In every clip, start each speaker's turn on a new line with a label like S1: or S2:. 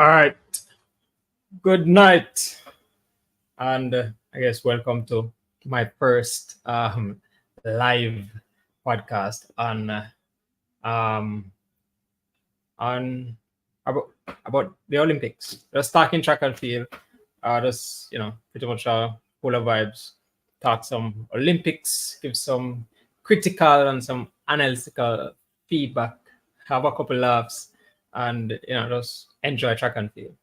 S1: All right. Good night, and I guess welcome to my first live podcast um on about the Olympics. Just talking track and field. Just pretty much full of vibes. Talk some Olympics. Give some critical and some analytical feedback. Have a couple laughs, and just enjoy track and field.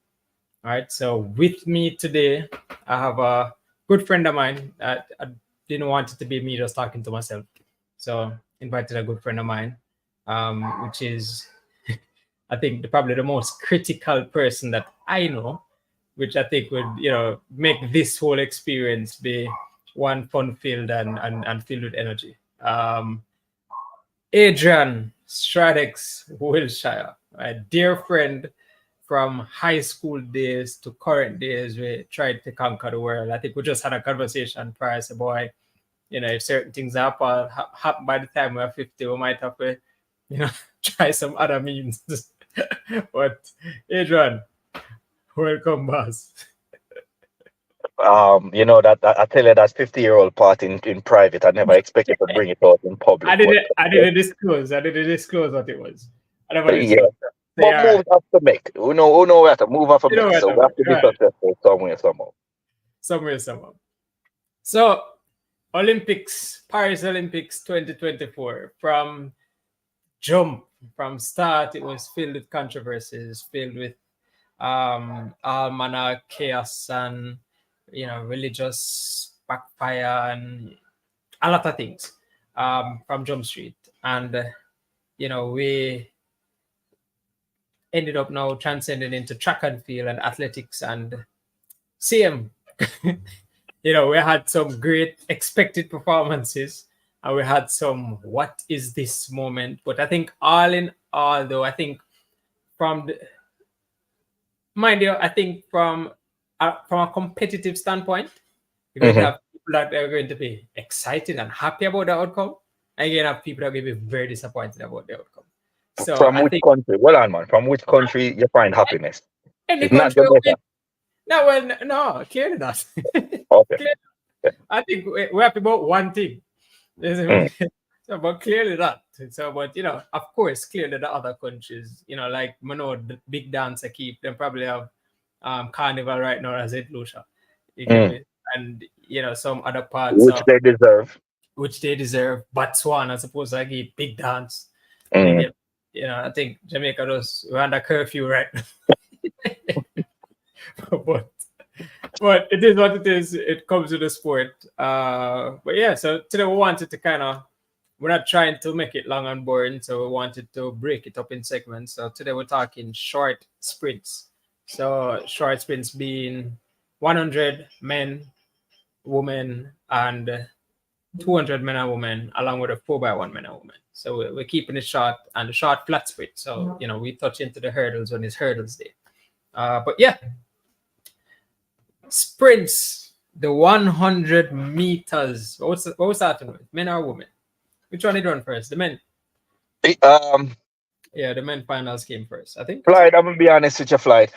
S1: All right. So with me today, I have a good friend of mine. I didn't want it to be me just talking to myself, so invited a good friend of mine, which is I think probably the most critical person that I know, which I think would make this whole experience be one fun filled and filled with energy. Adrian Stradex Wilshire, my dear friend from high school days to current days, we tried to conquer the world. I think we just had a conversation prior to boy, if certain things happen by the time we're 50, we might have to, try some other means. But Adrian, welcome, boss.
S2: That I tell you that's 50-year-old part in private. I never expected to bring it out in public.
S1: I didn't disclose what it was. I never
S2: disclosed. But moves have to make. We know we have to move off of make. So we have to be successful somewhere, somehow.
S1: Somehow. So Paris Olympics 2024, from start, it was filled with controversies, filled with all manner of chaos and religious backfire and a lot of things from Jump Street. And we ended up now transcending into track and field and athletics, and same. We had some great expected performances, and we had some what is this moment. But I think all in all, though, I think from a competitive standpoint, you're going to have people that are going to be excited and happy about the outcome, and you're going to have people that are going to be very disappointed about the outcome. So
S2: from which country? Well, on man, from which country you find happiness?
S1: It's not Jamaica. No, clearly not.
S2: Okay.
S1: Clearly. I think we're happy about one thing. So, but clearly not. So, but of course, clearly the other countries, like the big dance keep, them probably have Carnival right now as it Lucia. And some other parts
S2: which they deserve.
S1: Botswana, I suppose, I give big dance. I think Jamaica we're under curfew right now. but it is what it is. It comes with the sport. But yeah, so today we wanted to we're not trying to make it long and boring, so we wanted to break it up in segments. So today we're talking short sprints. So short sprints being 100 men, women, and 200 men and women, along with a 4x1 men and women. So we're keeping it short and the short flat sprint. So we touch into the hurdles when it's hurdles day. But yeah, sprints, the 100 meters. What was starting with? Men or women? Which one did run first? The men. Yeah, the men finals came first, I think.
S2: Floyd, I'm gonna be honest with you, Floyd.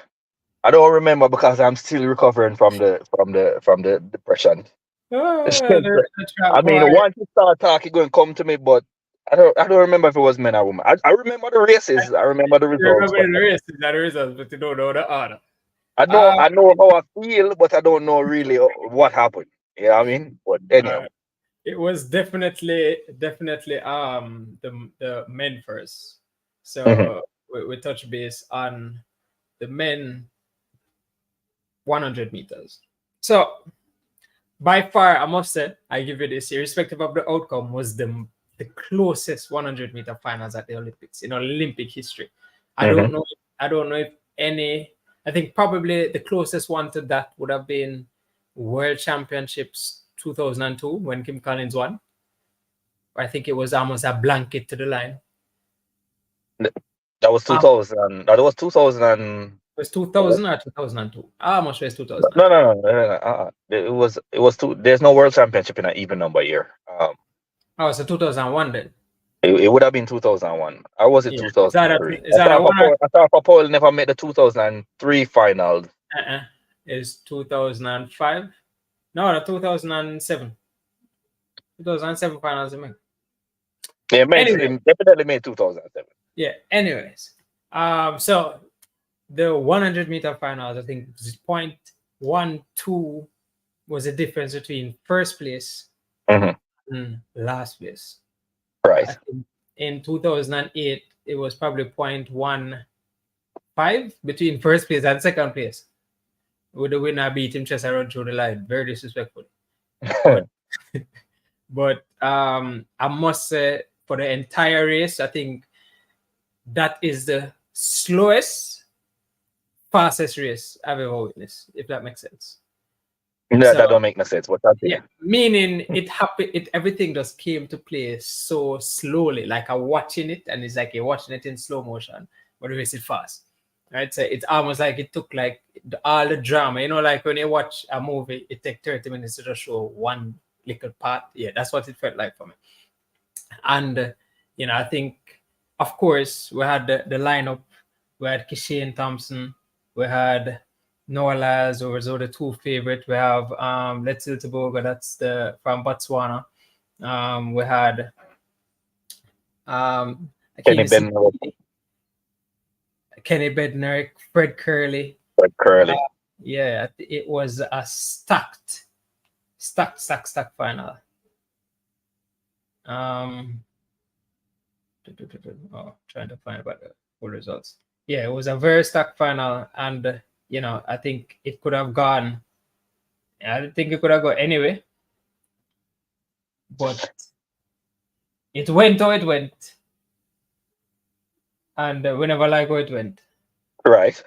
S2: I don't remember because I'm still recovering from the depression. I mean, once you start talking, going to come to me, but I don't remember if it was men or women. I remember the races. I remember the results.
S1: You remember the races and the results, but you don't know the order.
S2: I know how I feel, but I don't know really what happened. You know what I mean? But anyway.
S1: It was definitely the men first. So we touch base on the men 100 meters. So by far, I must say, I give you this, irrespective of the outcome, was the closest 100 meter finals at the Olympics in Olympic history. I don't know if any. I think probably the closest one to that would have been World Championships 2002 when Kim Collins won. I think it was almost a blanket to the line.
S2: That was 2000. That was 2000.
S1: It was 2000 or 2002? I'm not sure it's 2000.
S2: No. It was two. There's no World Championship in an even number year.
S1: So 2001 then.
S2: It would have been 2001. I was in 2003.
S1: Is that
S2: I thought Paul never made the 2003 finals.
S1: It's 2005. No, the 2007. 2007 finals.
S2: Yeah, definitely made 2007.
S1: Yeah. Anyways, so the 100-meter finals, I think 0.12 was the difference between first place and last place.
S2: Right.
S1: In 2008, it was probably 0.15 between first place and second place. Would the winner beat him just around through the line? Very disrespectful. But I must say, for the entire race, I think that is the slowest, fastest race I've ever witnessed, if that makes sense.
S2: No, that don't make no sense. What's that?
S1: Yeah, meaning it happened. Everything just came to play so slowly. Like I'm watching it, and it's like you're watching it in slow motion, but the race is fast. Right? So it's almost like it took like all the drama. You know, like when you watch a movie, it takes 30 minutes to just show one little part. Yeah, that's what it felt like for me. And I think, of course, we had the lineup. We had Kishane Thompson. We had Noah Lyles, who was the two favorite. We have Letsil Tebogo, that's from Botswana. We had Kenny Bednarek, Fred Kerley. Yeah, it was a stacked final. Trying to find about the full results. Yeah, it was a very stacked final, and I think it could have gone. I think it could have gone anyway, but it went how it went, and we never like how it went.
S2: Right.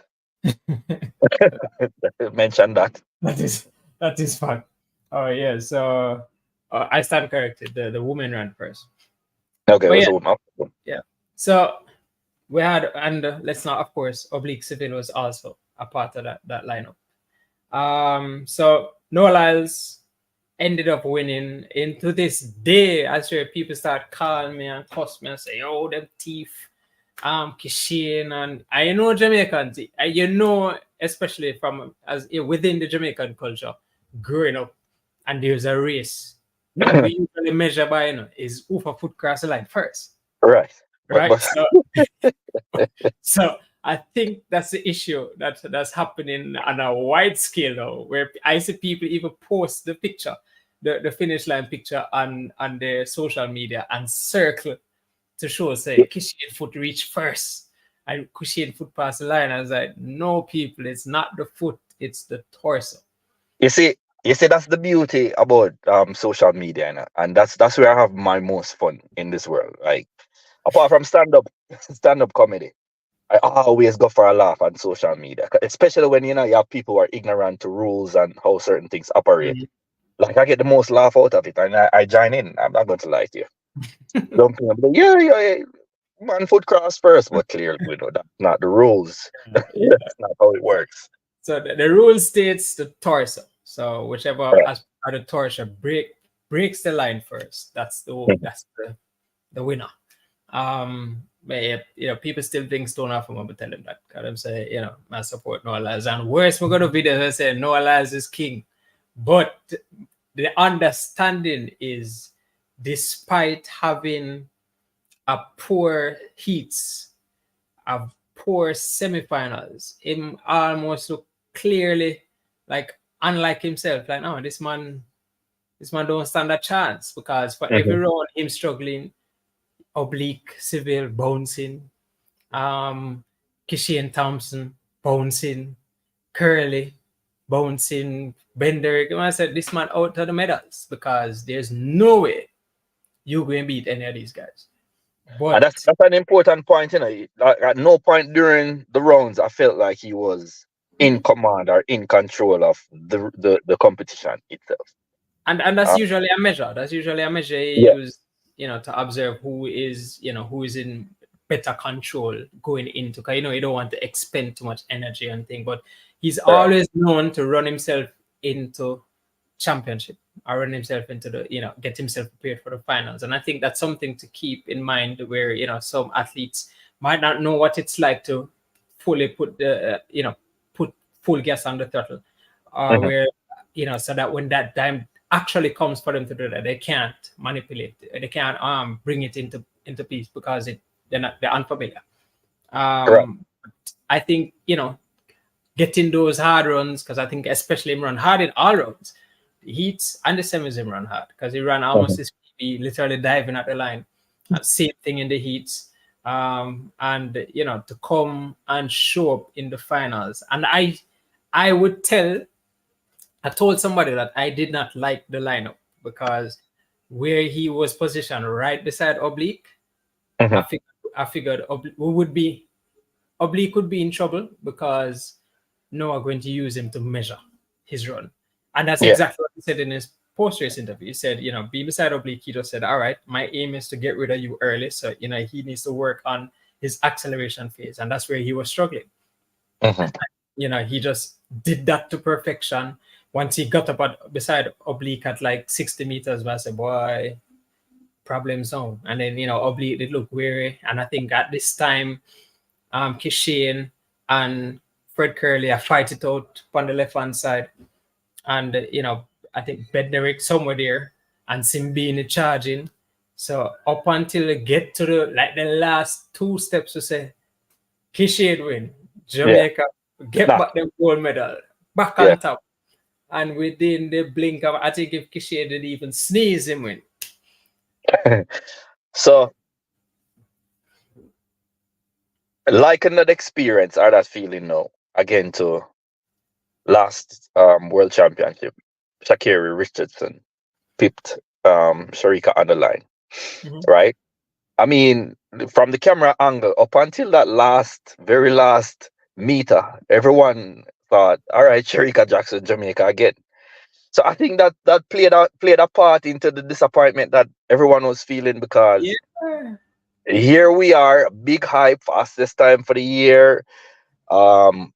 S2: Mention that.
S1: That is fun. Oh yeah, so I stand corrected. The woman ran first.
S2: Okay,
S1: yeah. So we had, and let's not, of course, Oblique Civil was also a part of that lineup. So Noah Lyles ended up winning. Into this day, I swear people start calling me and cuss me and say, "Oh, them thief, Kishane," and I know Jamaicans, especially from within the Jamaican culture, growing up, and there's a race that we usually measure by, is who for foot cross the line first.
S2: Right.
S1: So I think that's the issue that's happening on a wide scale now, where I see people even post the picture, the finish line picture on their social media and circle to show, say, Kishane foot reach first and Kishane foot past the line. I was like, no, people, it's not the foot, it's the torso.
S2: You see, that's the beauty about social media, and that's where I have my most fun in this world. Like, apart from stand-up comedy, I always go for a laugh on social media, especially when you have people who are ignorant to rules and how certain things operate. Mm-hmm. Like, I get the most laugh out of it, and I join in. I'm not going to lie to you. Yeah, man, foot cross first, but clearly we know that's not the rules. That's not how it works.
S1: So the rule states the torso. So whichever aspect of the torso breaks the line first, that's the winner. But people still think Stone off when we tell them that. Because them say, I support Noah Lyles. And worse, we're going to be there and say Noah Lyles is king. But the understanding is, despite having a poor heats, a poor semifinals, him almost look clearly like unlike himself. Like, no, this man don't stand a chance, because for every round him struggling, Oblique Civil bouncing, Kishane Thompson bouncing, Kerley bouncing, Bender. I said, this man out of the medals, because there's no way you going to beat any of these guys. But
S2: and that's an important point, Like, at no point during the rounds I felt like he was in command or in control of the competition itself.
S1: And that's usually a measure. That's usually a measure you use, to observe who is in better control going into, because you don't want to expend too much energy and thing. But he's always known to run himself into championship. run himself into the, get himself prepared for the finals. And I think that's something to keep in mind, where, some athletes might not know what it's like to fully put the, put full gas on the throttle, where, so that when that time actually comes for them to do that, they can't manipulate it. They can't bring it into peace because they're unfamiliar. I think, getting those hard runs, because I think especially him run hard in all rounds, the heats and the semis him run hard, because he ran almost his PB, literally diving at the line. Same thing in the heats. And to come and show up in the finals. And I told somebody that I did not like the lineup, because where he was positioned right beside Oblique, I figured Oblique would be in trouble, because Noah going to use him to measure his run. And that's exactly what he said in his post-race interview. He said, be beside Oblique. He just said, all right, my aim is to get rid of you early. So, he needs to work on his acceleration phase. And that's where he was struggling. He just did that to perfection. Once he got up beside Oblique at like 60 meters, I said, boy, problem zone. And then, Oblique did look weary. And I think at this time, Kishane and Fred Curley are fight it out on the left-hand side. And, I think Bednarik somewhere there, and Simbini charging. So up until they get to the last two steps to say, Kishane win, Jamaica get back the gold medal, back on top. And within the blink of, I think if Kishane didn't even sneeze, him win.
S2: So, liking that experience or that feeling now, again, to last World Championship, Sha'Carri Richardson pipped Shericka on the line, right? I mean, from the camera angle, up until that very last meter, everyone thought, all right, Shericka Jackson, Jamaica again. So I think that played a part into the disappointment that everyone was feeling, because here we are, big hype, fastest time for the year. Asafa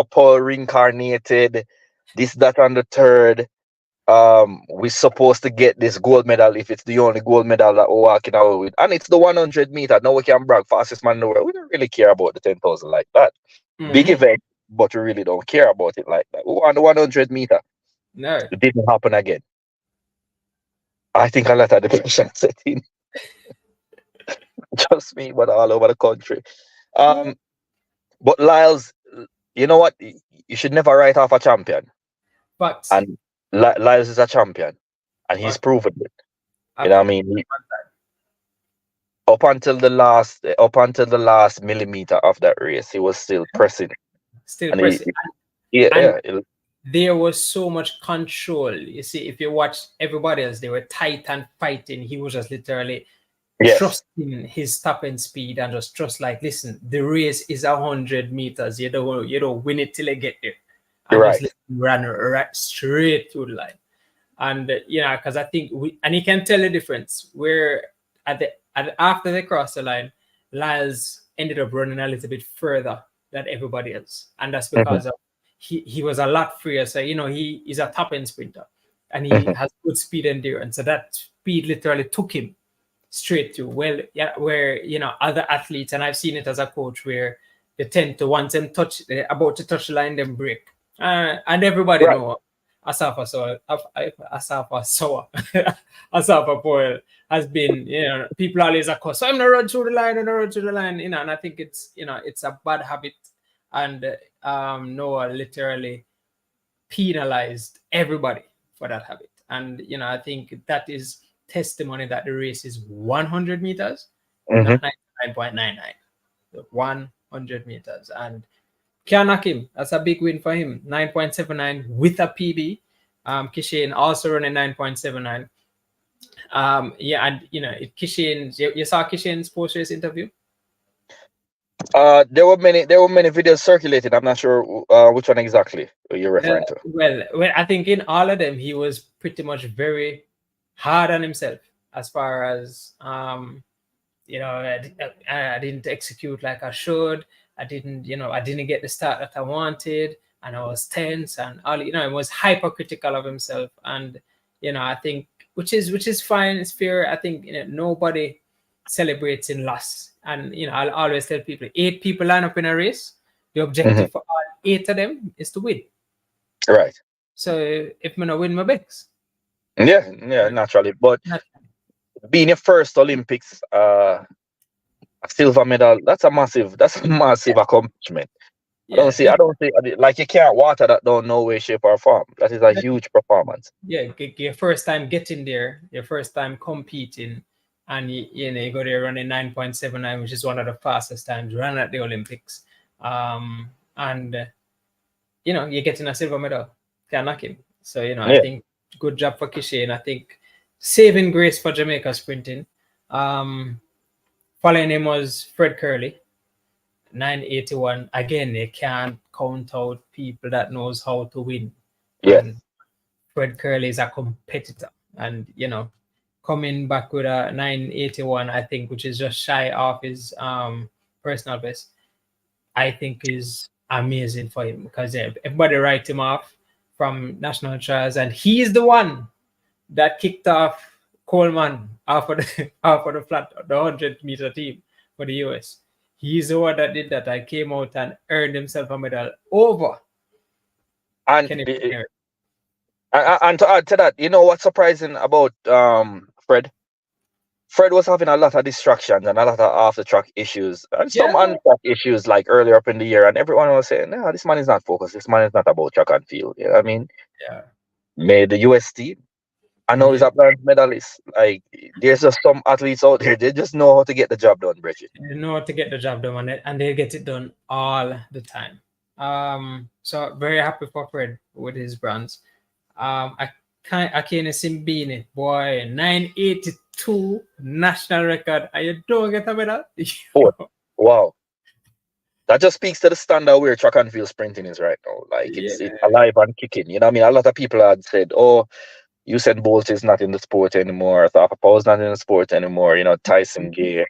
S2: Paul reincarnated, this, that, and the third. We're supposed to get this gold medal if it's the only gold medal that we're walking out with. And it's the 100 meter. Now we can brag, fastest man in the world. We don't really care about the 10,000 like that. Big event, but we really don't care about it like that. We want the 100 meter.
S1: No.
S2: It didn't happen again. I think a lot of depression set in. Just me, but all over the country. But Lyles, you know what? You should never write off a champion.
S1: But
S2: and Lyles is a champion, and he's proven it. You know what I mean? Up until the last millimeter of that race, he was still pressing.
S1: There was so much control. You see, if you watch everybody else, they were tight and fighting. He was just literally trusting his top-end speed and just trust, like, listen, the race is 100 meters. You don't win it till you get there. And just ran right straight through the line. And because I think and you can tell the difference where after they crossed the line, Lyles ended up running a little bit further than everybody else, and that's because of he was a lot freer. So he is a top end sprinter, and he has good speed endurance. So that speed literally took him straight through. Well, where other athletes, and I've seen it as a coach, where they tend to, once them they're about to touch the line, them break. And everybody know Asafa Paul has been, people always are so I'm gonna run through the line, and I think it's it's a bad habit, and Noah literally penalized everybody for that habit. And I think that is testimony that the race is 100 meters, not 99.99, 100 meters, and can't knock him. That's a big win for him. 9.79 with a PB. Kishane also running 9.79. And Kishane, you saw Kishane's post-race interview?
S2: There were many videos circulated. I'm not sure which one exactly you're referring to.
S1: Well, I think in all of them he was pretty much very hard on himself, as far as I didn't execute like I should. I didn't get the start that I wanted. and I was tense and all, he was hypercritical of himself. And I think which is fine, it's fair. I think nobody celebrates in loss. And I'll always tell people, 8 people line up in a race. The objective for all 8 of them is to win.
S2: Right.
S1: So if I win my bets.
S2: Yeah, naturally. But being your first Olympics, a silver medal, that's a massive accomplishment. I don't see, like, you can't water that down, no way, shape, or form. That is a huge performance.
S1: Yeah, your first time getting there, your first time competing, and you go there running 9.79, which is one of the fastest times run at the Olympics. And you're getting a silver medal. Can't knock him. So I think good job for Kishain. I think saving grace for Jamaica sprinting. Following him was Fred Kerley, 981. Again, you can't count out people that knows how to win.
S2: Yeah.
S1: And Fred Kerley is a competitor, and coming back with a 981, I think, which is just shy of his personal best, I think is amazing for him, because everybody write him off from national trials, and he's the one that kicked off Coleman off of the 100-meter team for the US. He's the one that did that. I came out and earned himself a medal over.
S2: And to add to that, what's surprising about Fred? Fred was having a lot of distractions and a lot of off-the-track issues and some on-track issues, like earlier up in the year, and everyone was saying, no, this man is not focused. This man is not about track and field. You know what I mean?
S1: Yeah.
S2: Made the US team. I know he's a bronze medalist. Like, there's just some athletes out there, they just know how to get the job done, Bridget.
S1: They know how to get the job done, and they get it done all the time. So very happy for Fred with his bronze. I can't see being boy, 982 national record, and you don't get a medal.
S2: Wow. That just speaks to the standard where track and field sprinting is right now. Like, it's alive and kicking. You know what I mean? A lot of people had said, oh, Usain Bolt is not in the sport anymore. Arthur Poe's not in the sport anymore. Tyson Gay,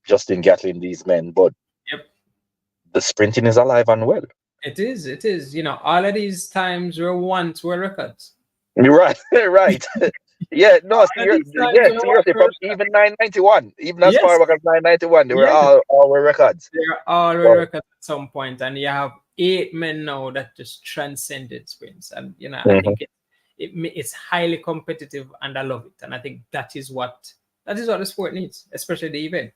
S2: Justin Gatlin, these men. But the sprinting is alive and well.
S1: It is. All of these times were once were records.
S2: You're right. Seriously, from even 991, even as far back as 991, they were all were records.
S1: They're all records at some point, and you have 8 men now that just transcended sprints, and I think it's highly competitive, and I love it, and I think that is what the sport needs, especially the event.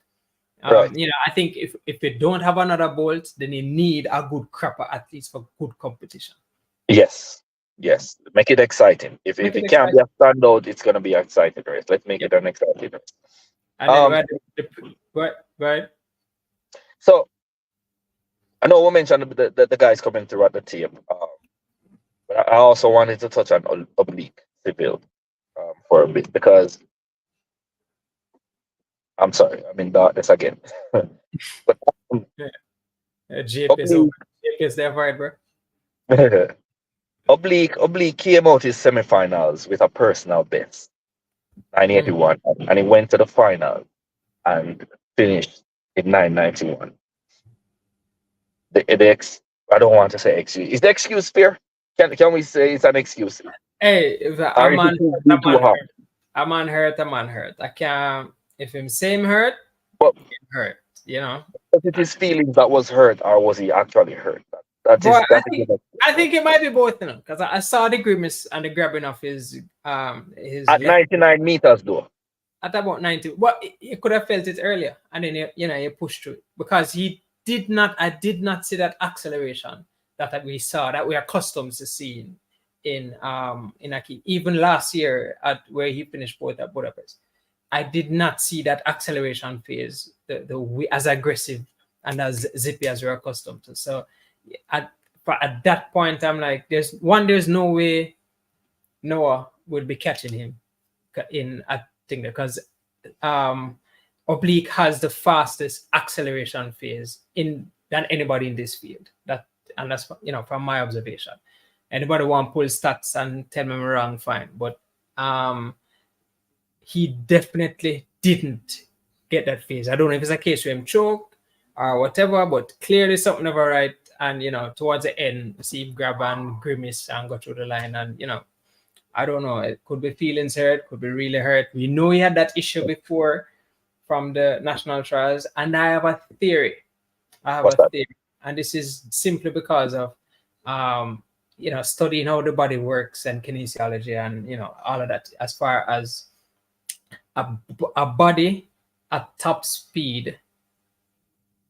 S1: I think if you don't have another Bolt, then you need a good crapper at least for good competition. Yes, make it exciting. If it can't be a standout, it's going to be exciting race. Let's make it an exciting race. And then So I know we mentioned the guys coming through at the team, but I also wanted to touch on Oblique Seville for a bit, because I'm sorry, I'm in darkness again. But JP is there for it, bro.
S2: Oblique came out his semifinals with a personal best, 981, and he went to the final and finished in 991. I don't want to say excuse. Is the excuse fair? Can we say it's an excuse? Hey, if a man hurt. I can't. If him same hurt, him hurt. Was it his feelings that was hurt, or was he actually hurt? I think it might be both, because I saw the grimace and the grabbing of his at 99 meters though. At about 90, well, you could have felt it earlier, and then you pushed through it, because I did not see that acceleration that we saw, that we are accustomed to seeing in Aki. Even last year at where he finished fourth at Budapest, I did not see that acceleration phase the as aggressive and as zippy as we're accustomed to. So at that point, I'm like, there's no way Noah would be catching him in a thing, because Oblique has the fastest acceleration phase than anybody in this field. And that's from my observation. Anybody want to pull stats and tell me I'm wrong, fine. But he definitely didn't get that phase. I don't know if it's a case where him choked or whatever, but clearly something never right.
S1: and towards the end, see him grab and grimace and go through the line, and I don't know. It could be feelings hurt, could be really hurt. We know he had that issue before from the national trials, and I have a theory. And this is simply because of studying how the body works and kinesiology and all of that. As far as a body at top speed,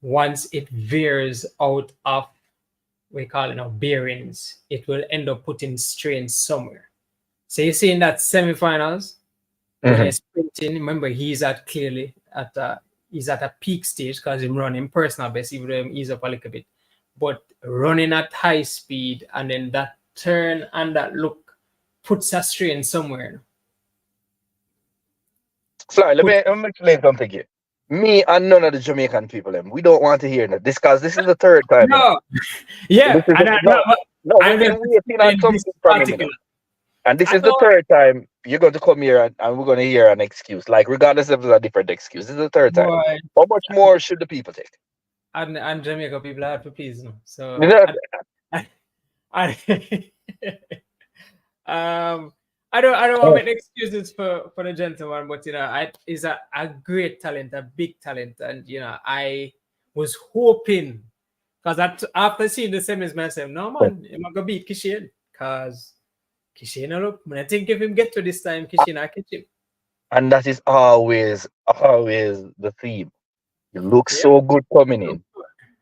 S1: once it veers out of we call it bearings, it will end up putting strain somewhere. So you see in that semifinals, when he's sprinting, remember he's at a peak stage because he's running personal best, even though he's up a little bit. But running at high speed and then that turn and that look puts a strain somewhere.
S2: Sorry, let me explain something here. Me and none of the Jamaican people, we don't want to hear that. This because this is the third time.
S1: No, yeah,
S2: I'm waiting on something from him. And this is the third time you're going to come here and we're going to hear an excuse. Like, regardless if it's a different excuse, this is the third time. Boy, how much more should the people take?
S1: And Jamaica people have to please, no. So I don't want to make excuses for the gentleman, but he's a great talent, a big talent, and I was hoping because after seeing the semis, I said, no man, I'm gonna beat Kishin because Kishin look. I think if him get to this time, Kishin I catch him.
S2: And that is always the theme. You look so good coming in,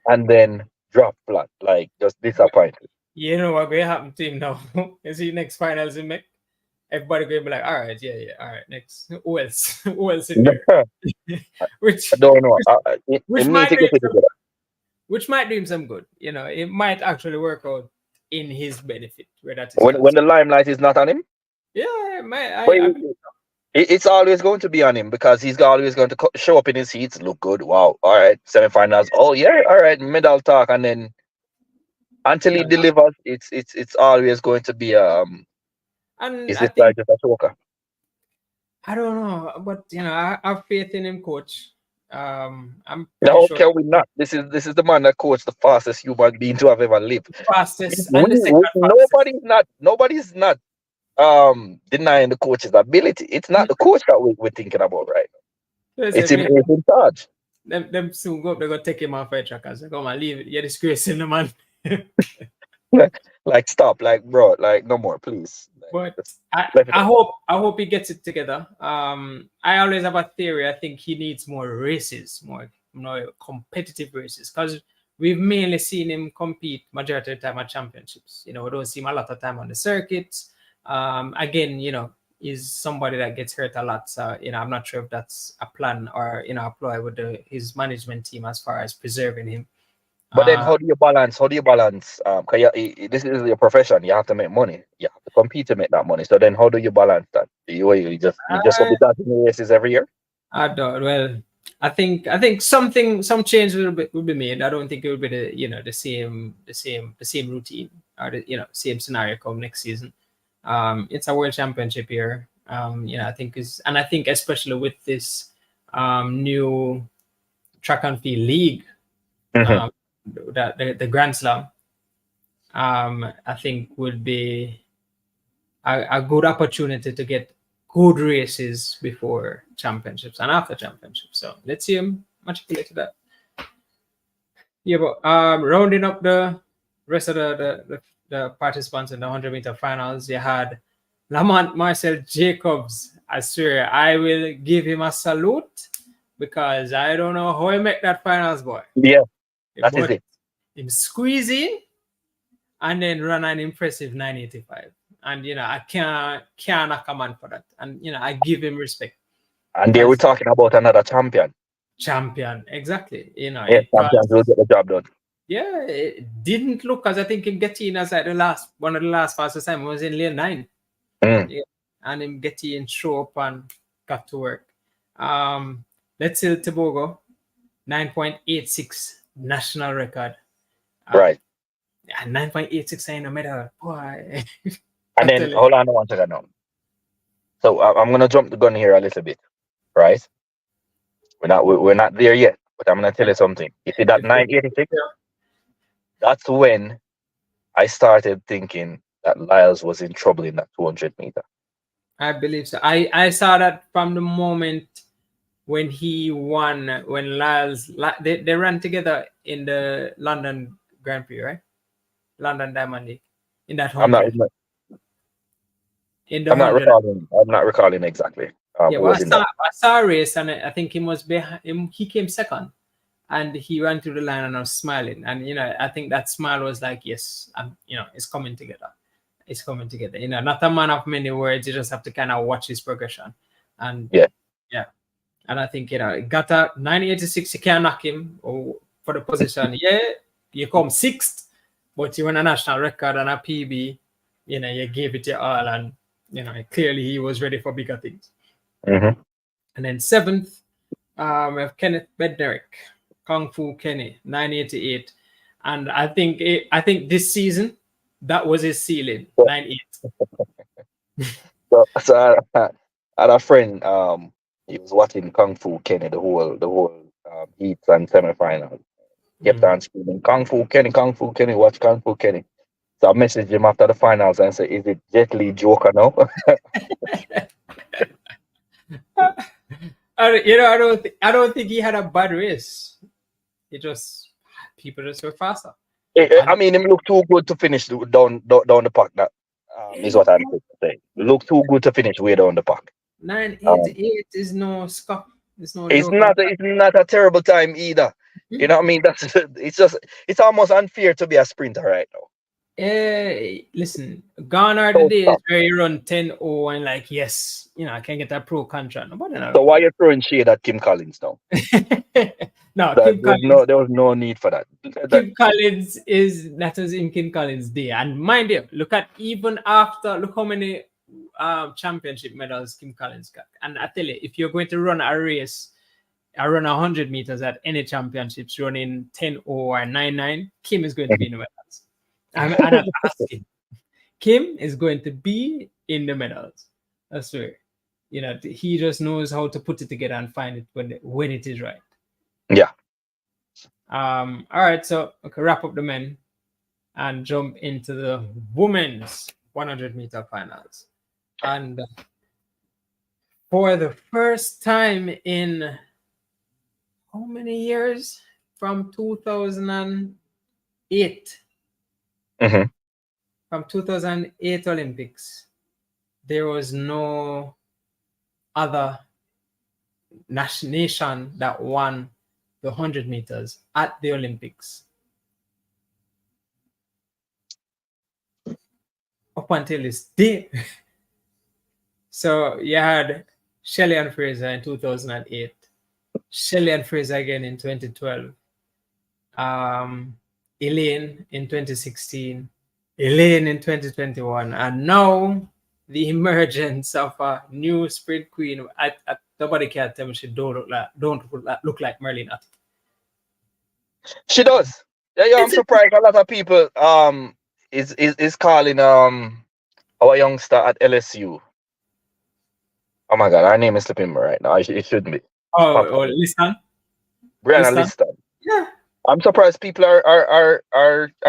S2: and then drop flat, like just disappointed.
S1: You know what will happen to him now? You see next finals in May. Everybody going to be like, all right, all right, next. Who else? Who else in there?
S2: Which I don't know.
S1: Which might do him some good. It might actually work out in his benefit.
S2: When the limelight is not on him?
S1: Yeah, it might.
S2: It's always going to be on him because he's always going to show up in his heats, look good. Wow, all right, semifinals. Oh yeah, all right, medal talk, and then until he delivers, it's always going to be
S1: And
S2: is it like just a choker?
S1: I don't know, but I have faith in him, coach.
S2: No, sure. Can we not? This is the man that coached the fastest human being to have ever lived.
S1: Fastest.
S2: Nobody's not denying the coach's ability. It's not the coach that we're thinking about right now. It's him in charge.
S1: Them soon go. They're gonna take him off air trackers. They're gonna leave it. You're disgracing the man.
S2: Like stop, like bro, like no more, please.
S1: But I hope he gets it together. I always have a theory. I think he needs more races, more competitive races, because we've mainly seen him compete majority of the time at championships. We don't see him a lot of time on the circuits. Again, is somebody that gets hurt a lot. So I'm not sure if that's a plan or a ploy with his management team as far as preserving him.
S2: But then how do you balance? Because this is your profession. You have to make money. You have to compete to make that money. So then how do you balance that? You just will be starting races every year?
S1: I don't. Well, I think some change will be made. I don't think it will be the same routine or the same scenario come next season. It's a world championship year. I think especially with this new track and field league.
S2: Mm-hmm.
S1: The Grand Slam, I think would be a good opportunity to get good races before championships and after championships. So let's see him matriculate to that. Yeah, but rounding up the rest of the participants in the 100-meter finals, you had Lamont Marcel Jacobs. I swear I will give him a salute because I don't know how he make that finals, boy.
S2: Yeah. That is it.
S1: Him squeezing and then run an impressive 985. And I can't knock a man for that. And I give him respect.
S2: And there we're talking about another champion.
S1: Champion, exactly.
S2: Champions will get the job done.
S1: Yeah, it didn't look as I think him getting as like one of the last fastest time was in lane 9. Yeah, and him getting show up and got to work. Let's see Tobago, 9.86. National record,
S2: right?
S1: 9.86 ain't a medal, boy.
S2: And then hold on one second now. So I'm gonna jump the gun here a little bit, right? We're not there yet, but I'm gonna tell you something. You see that 986? that's when I started thinking that Lyles was in trouble in that 200 meter.
S1: I believe so. I saw that from the moment when he won, when they ran together in the London Grand Prix, right? London Diamond League in that
S2: I'm not
S1: 100. In the
S2: I'm not
S1: 100.
S2: recalling. I'm not recalling exactly.
S1: Yeah,
S2: Who
S1: well,
S2: was in that?
S1: I saw a race, and I think he was behind him. He came second, and he ran through the line, and I was smiling. And I think that smile was like, yes, it's coming together. It's coming together. Not a man of many words. You just have to kind of watch his progression, and
S2: Yeah.
S1: And I think got a 986. You can't knock him for the position. Yeah, you come sixth, but you won a national record and a PB. You gave it your all, and clearly he was ready for bigger things.
S2: Mm-hmm.
S1: And then seventh, we have Kenneth Bednarek, Kung Fu Kenny, 988. And I think this season that was his ceiling, 98.
S2: So I had a friend. He was watching Kung Fu Kenny the whole heats and semifinals. Kept on screaming Kung Fu Kenny, watch Kung Fu Kenny. So I messaged him after the finals and said, "Is it Jet Li Joker now?"
S1: I don't think he had a bad race. People just were faster.
S2: I mean, him look too good to finish down the pack. That is what I'm saying. Look too good to finish way down the pack.
S1: 988 is no scuff. It's no.
S2: It's not a terrible time either. You know what I mean? It's almost unfair to be a sprinter right now.
S1: Listen, gone are the days where you run 10-0 and like, yes, I can get a pro contract.
S2: So why are you throwing shade at Kim Collins now?
S1: No,
S2: there was no need for that.
S1: Kim Collins is that was in Kim Collins' day. And mind you, look how many championship medals Kim Collins got. And I tell you, if you're going to run a race, I run 100 meters at any championships running 10-0 or 9-9, Kim is going to be in the medals. I'm not asking. Kim is going to be in the medals. I swear. He just knows how to put it together and find it when it is right.
S2: Yeah.
S1: All right, so we can wrap up the men and jump into the women's 100-meter finals. And for the first time in how many years? From 2008.
S2: Mm-hmm.
S1: From 2008 Olympics, there was no other nation that won the 100 meters at the Olympics up until this day. So you had Shelly-Ann Fraser in 2008, Shelly-Ann Fraser again in 2012, Elaine in 2016, Elaine in 2021, and now the emergence of a new sprint queen. Nobody can tell me she don't look like Merlin Ottey.
S2: She does. Yeah, I'm surprised a lot of people is calling our youngster at LSU. Oh my God, her name is slipping me right now. It shouldn't be.
S1: Liston.
S2: Brianna Liston.
S1: Yeah.
S2: I'm surprised people are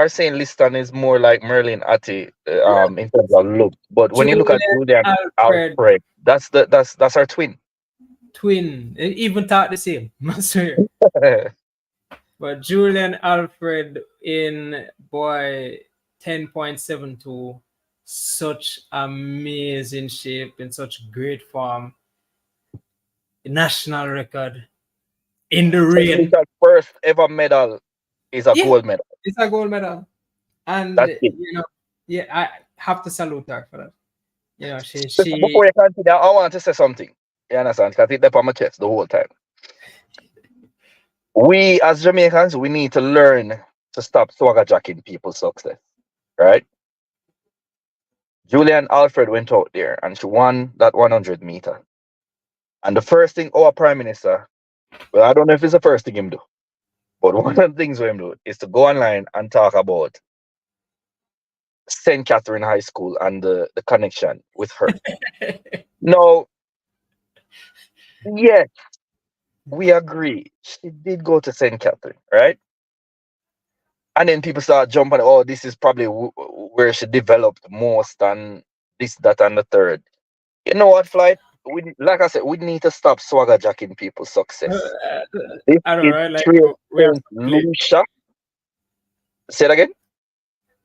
S2: saying Liston is more like Merlin Ottey in terms of look. But when you look at Julian Alfred, that's our twin.
S1: Twin. Even thought the same. I swear. But Julian Alfred in 10.72, such amazing shape, in such great form. National record in the rain.
S2: First ever medal is a gold medal.
S1: It's a gold medal. And I have to salute her for that. She
S2: before you continue, I want to say something. You understand? Because it's up on my chest the whole time. We as Jamaicans, we need to learn to stop swagger jacking people's success. Right? Julian Alfred went out there and she won that 100 meter. And the first thing our Prime Minister, well, I don't know if it's the first thing him do, but one of the things him do is to go online and talk about St. Catherine High School and the connection with her. No. Yes, we agree. She did go to St. Catherine, right? And then people start jumping, oh, this is probably where she developed most, and this, that, and the third. You know what, Flight? Like I said, we need to stop swagger jacking people's success. This
S1: I don't
S2: is
S1: know, right? Like
S2: Trey
S1: we have
S2: St.
S1: some play.
S2: Lucia. Say it again.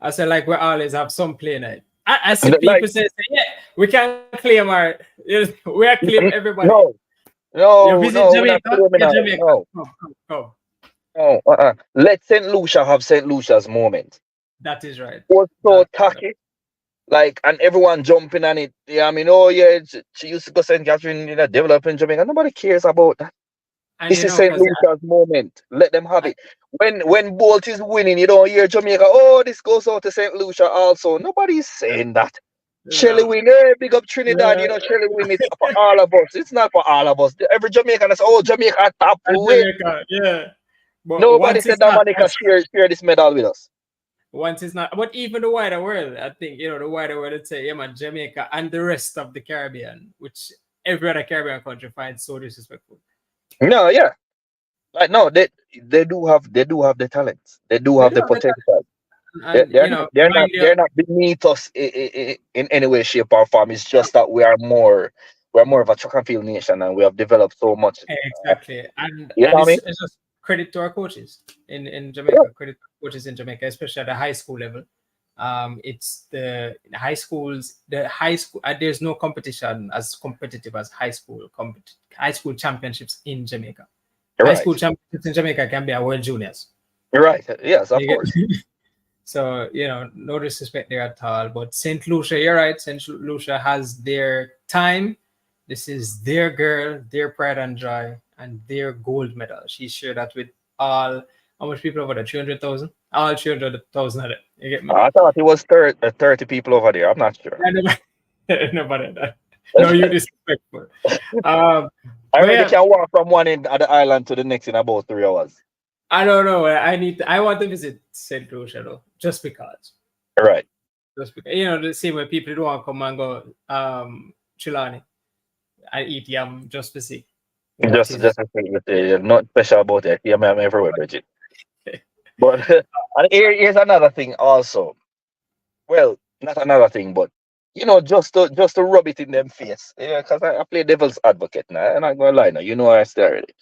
S1: I said like we always have some play night. I see
S2: Like,
S1: people say, yeah, we can't claim our, we are claim everybody.
S2: no,
S1: You visit
S2: we're not
S1: Jamaica,
S2: claiming
S1: get
S2: that.
S1: Jamaica.
S2: No,
S1: Come.
S2: no. Let St. Lucia have St. Lucia's moment.
S1: That is right.
S2: Was so
S1: That's
S2: tacky.
S1: right.
S2: Like, and everyone jumping on it. Yeah, I mean, oh yeah, she used to go St. Catherine, developing Jamaica. Nobody cares about that.
S1: And
S2: This is St. Lucia's moment. Let them have it. When Bolt is winning, you don't hear Jamaica, oh, this goes out to St. Lucia also. Nobody's saying that. Shelly win, big up Trinidad, Shelly win, it's for all of us. It's not for all of us. Every Jamaican says, oh, Jamaica top win.
S1: Yeah. But
S2: nobody said that Monica share this medal with us.
S1: Once it's not, but even the wider world, I think, the wider world would say, yeah, man, Jamaica and the rest of the Caribbean, which every other Caribbean country finds so disrespectful.
S2: No, yeah. Like, no, they do have the talents. They do have the potential. And, they're not beneath us in any way, shape, or form. It's just that we're more of a track and field nation, and we have developed so much.
S1: Exactly, and it's just credit to our coaches in Jamaica. Yeah. Credit to coaches in Jamaica, especially at the high school level. It's the high schools. There's no competition as competitive as high school championships in Jamaica. Right. High school championships in Jamaica can be our World Juniors.
S2: You're right. Yes, of course.
S1: So, no disrespect there at all. But St. Lucia, you're right. St. Lucia has their time. This is their girl, their pride and joy, and their gold medal. She shared that with all, how much people over there? 300,000? All 300,000 of it. You get me?
S2: I thought it was 30 people over there. I'm not sure.
S1: Nobody that. No, you're disrespectful.
S2: I really can walk from one end of the island to the next in about 3 hours.
S1: I don't know. I want to visit St. Lucia though, just because.
S2: Right.
S1: Just because, the same way people don't want to come and go Chilani and eat yam just to see.
S2: Just to see, not special about it. I'm everywhere, Bridget. But and here's another thing also. Well, not another thing, but just to rub it in them face. Yeah, because I play devil's advocate now, and I'm not gonna lie now. I stay already.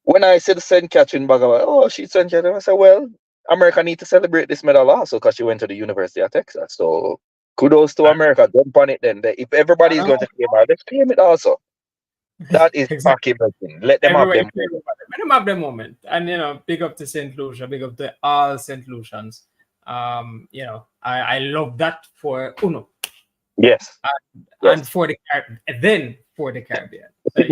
S2: When I said St. Catherine Bagawa, oh, she's St. Catherine, I said, well, America need to celebrate this medal also because she went to the University of Texas. So kudos to America. Jump on it then. If everybody is going to claim it, let's claim it also. That is exactly. Let them have them.
S1: Let them have their moment. And, big up to St. Lucia, big up to all St. Lucians. I love that for Uno.
S2: Yes.
S1: And for the Caribbean. So,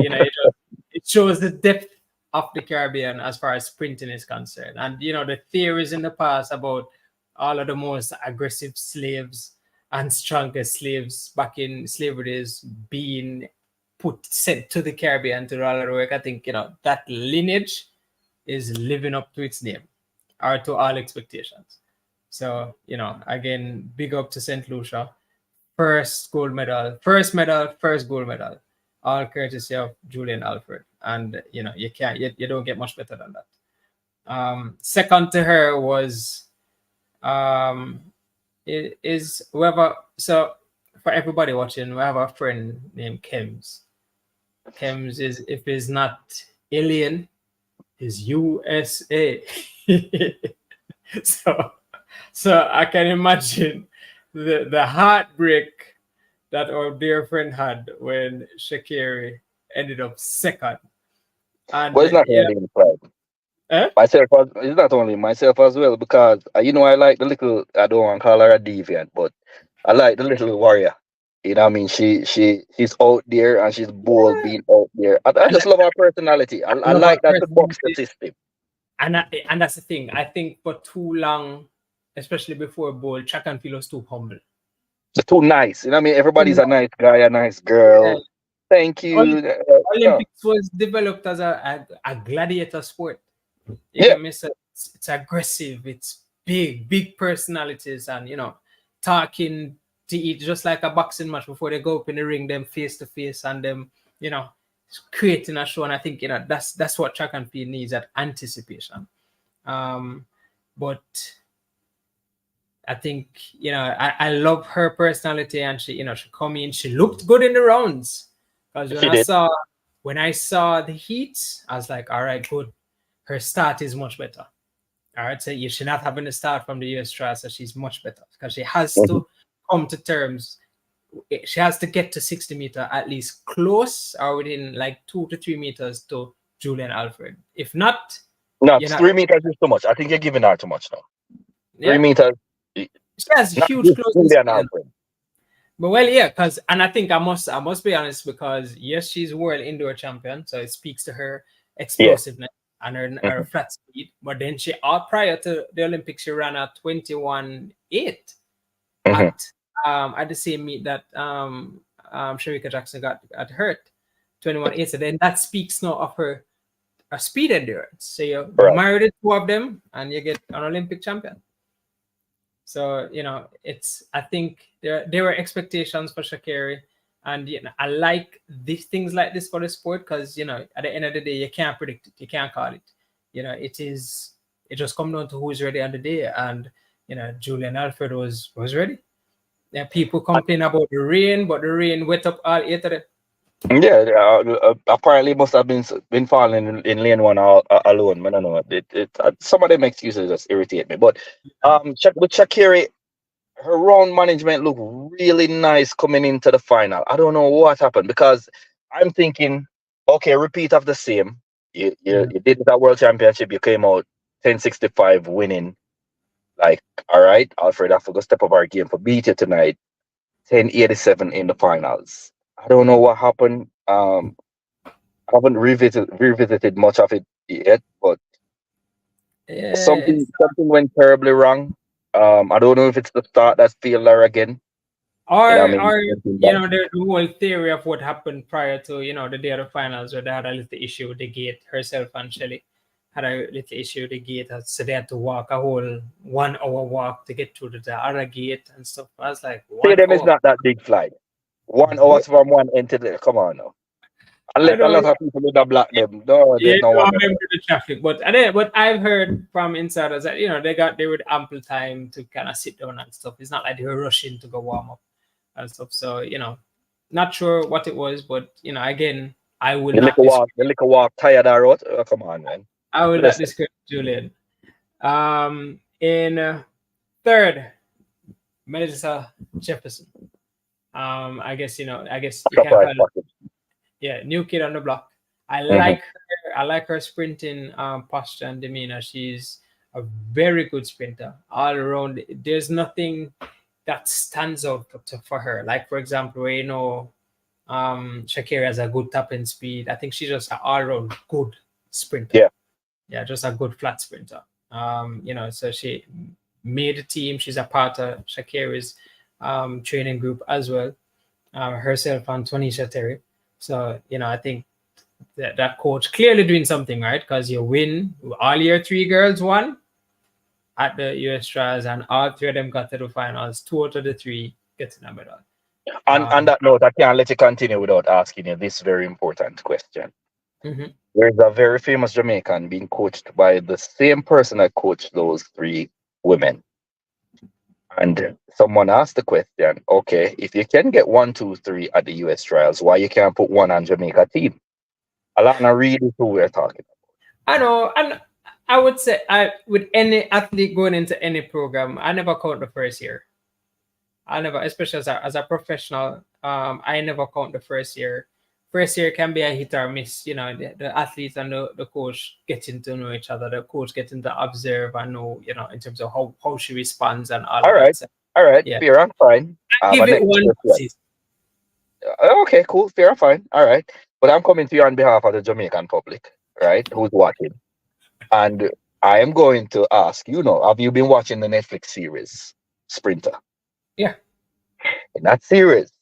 S1: it shows the depth of the Caribbean as far as sprinting is concerned. And, the theories in the past about all of the most aggressive slaves and strongest slaves back in slavery days being sent to the Caribbean to do all of the work, I think, that lineage is living up to its name or to all expectations. So, again, big up to St. Lucia. First gold medal, first gold medal, all courtesy of Julian Alfred. And you don't get much better than that. Second to her was so for everybody watching, we have a friend named Kems. Kems is, if it's not alien, is USA. so I can imagine the heartbreak that our dear friend had when Sha'Carri ended up second. And
S2: well, it's not only myself. It's not only myself as well, because I like the little, I don't want to call her a deviant, but I like the little warrior. I mean, she's out there and she's bold being out there. I just love her personality. I like that to box the system.
S1: And that's the thing. I think for too long, especially before bowl, track and field was too humble.
S2: It's too nice. I mean, everybody's a nice guy, a nice girl. Yeah. Thank you.
S1: Olympics was developed as a gladiator sport. It's aggressive. It's big personalities, and talking to eat just like a boxing match before they go up in the ring, them face to face, and them creating a show. And I think that's what track and field needs, that anticipation. but I think, you know, I love her personality, and she, you know, she come in, she looked good in the rounds. Because when I saw the heat, I was like, all right, good. Her start is much better. All right, so you should not having to start from the US trial, so she's much better because she has to come to terms. She has to get to 60 meter at least close or within like 2 to 3 meters to Julian Alfred. If not,
S2: no, 3 meters is too much. I think you're giving her too much now. 3 meters.
S1: She has huge closing. But well, yeah, and I think I must be honest, because yes, she's world indoor champion, so it speaks to her explosiveness and her flat speed. But then prior to the Olympics, she ran a 21.8 at the same meet that Shericka Jackson got hurt, 21.8. So then that speaks now of her speed endurance. So you marry the two of them and you get an Olympic champion. So, you know, I think there were expectations for Sha'Carri, and you know, I like these things like this for the sport, because, you know, at the end of the day, you can't predict it, you can't call it. You know, it just comes down to who's ready on the day, and you know, Julian Alfred was ready. Yeah, people complain about the rain, but the rain wet up all 8 of them.
S2: Yeah, apparently it must have been falling in lane 1 alone. I don't know. Some of them excuses just irritate me. But with Sha'Carri, her round management looked really nice coming into the final. I don't know what happened, because I'm thinking, okay, repeat of the same. You did that World Championship. You came out 10:65 winning. Like, all right, Alfred, I have to go step up our game for beat you tonight. 10:87 in the finals. I don't know what happened. I haven't revisited much of it yet, but something went terribly wrong. I don't know if it's the start that failed her again.
S1: Or you know, there's the whole theory of what happened prior to, you know, the day of the finals, where they had a little issue with the gate. Herself and Shelly had a little issue with the gate, so they had to walk a whole 1 hour walk to get through the other gate and stuff. I was like,
S2: them is not that big flight. 1 hour from one end to the, come on now. Unless a lot of people would block them. No, there's no one.
S1: The traffic, but I've heard from insiders that, you know, they would ample time to kind of sit down and stuff. It's not like they were rushing to go warm up and stuff. So, you know, not sure what it was, but you know, again, I would not.
S2: The liquor walk tired or what? Oh, come on, man.
S1: I would not discredit Julian. In third, Melissa Jefferson. I guess you can call it, new kid on the block. I like her. I like her sprinting posture and demeanor. She's a very good sprinter all around. There's nothing that stands out for her. Like, for example, where, you know, Sha'Carri has a good tapping speed. I think she's just an all-around good sprinter. Yeah, just a good flat sprinter. You know, so she made the team. She's a part of Sha'Carri's training group as well. Herself and Tonisha Terry. So, you know, I think that coach clearly doing something right, because you win. All your 3 girls won at the US trials, and all 3 of them got to the finals. 2 out of the 3 get to the medal.
S2: On that note, I can't let you continue without asking you this very important question. There's a very famous Jamaican being coached by the same person that coached those 3 women. And someone asked the question, okay, if you can get 1, 2, 3 at the US trials, why you can't put 1 on Jamaica team? Alana Reid is who we're talking about.
S1: I know, and I would say with any athlete going into any program, I never count the first year. I never, especially as a professional, I never count the first year. First year can be a hit or miss. You know, the athletes and the coach getting to know each other. The coach getting to observe and know, you know, in terms of how she responds and all
S2: right.
S1: that.
S2: All right, yeah. Fair and fine.
S1: Give it 1 season.
S2: Okay, cool. Fair and fine. All right. But I'm coming to you on behalf of the Jamaican public, right, who's watching. And I am going to ask, you know, have you been watching the Netflix series, Sprinter?
S1: Yeah.
S2: In that series,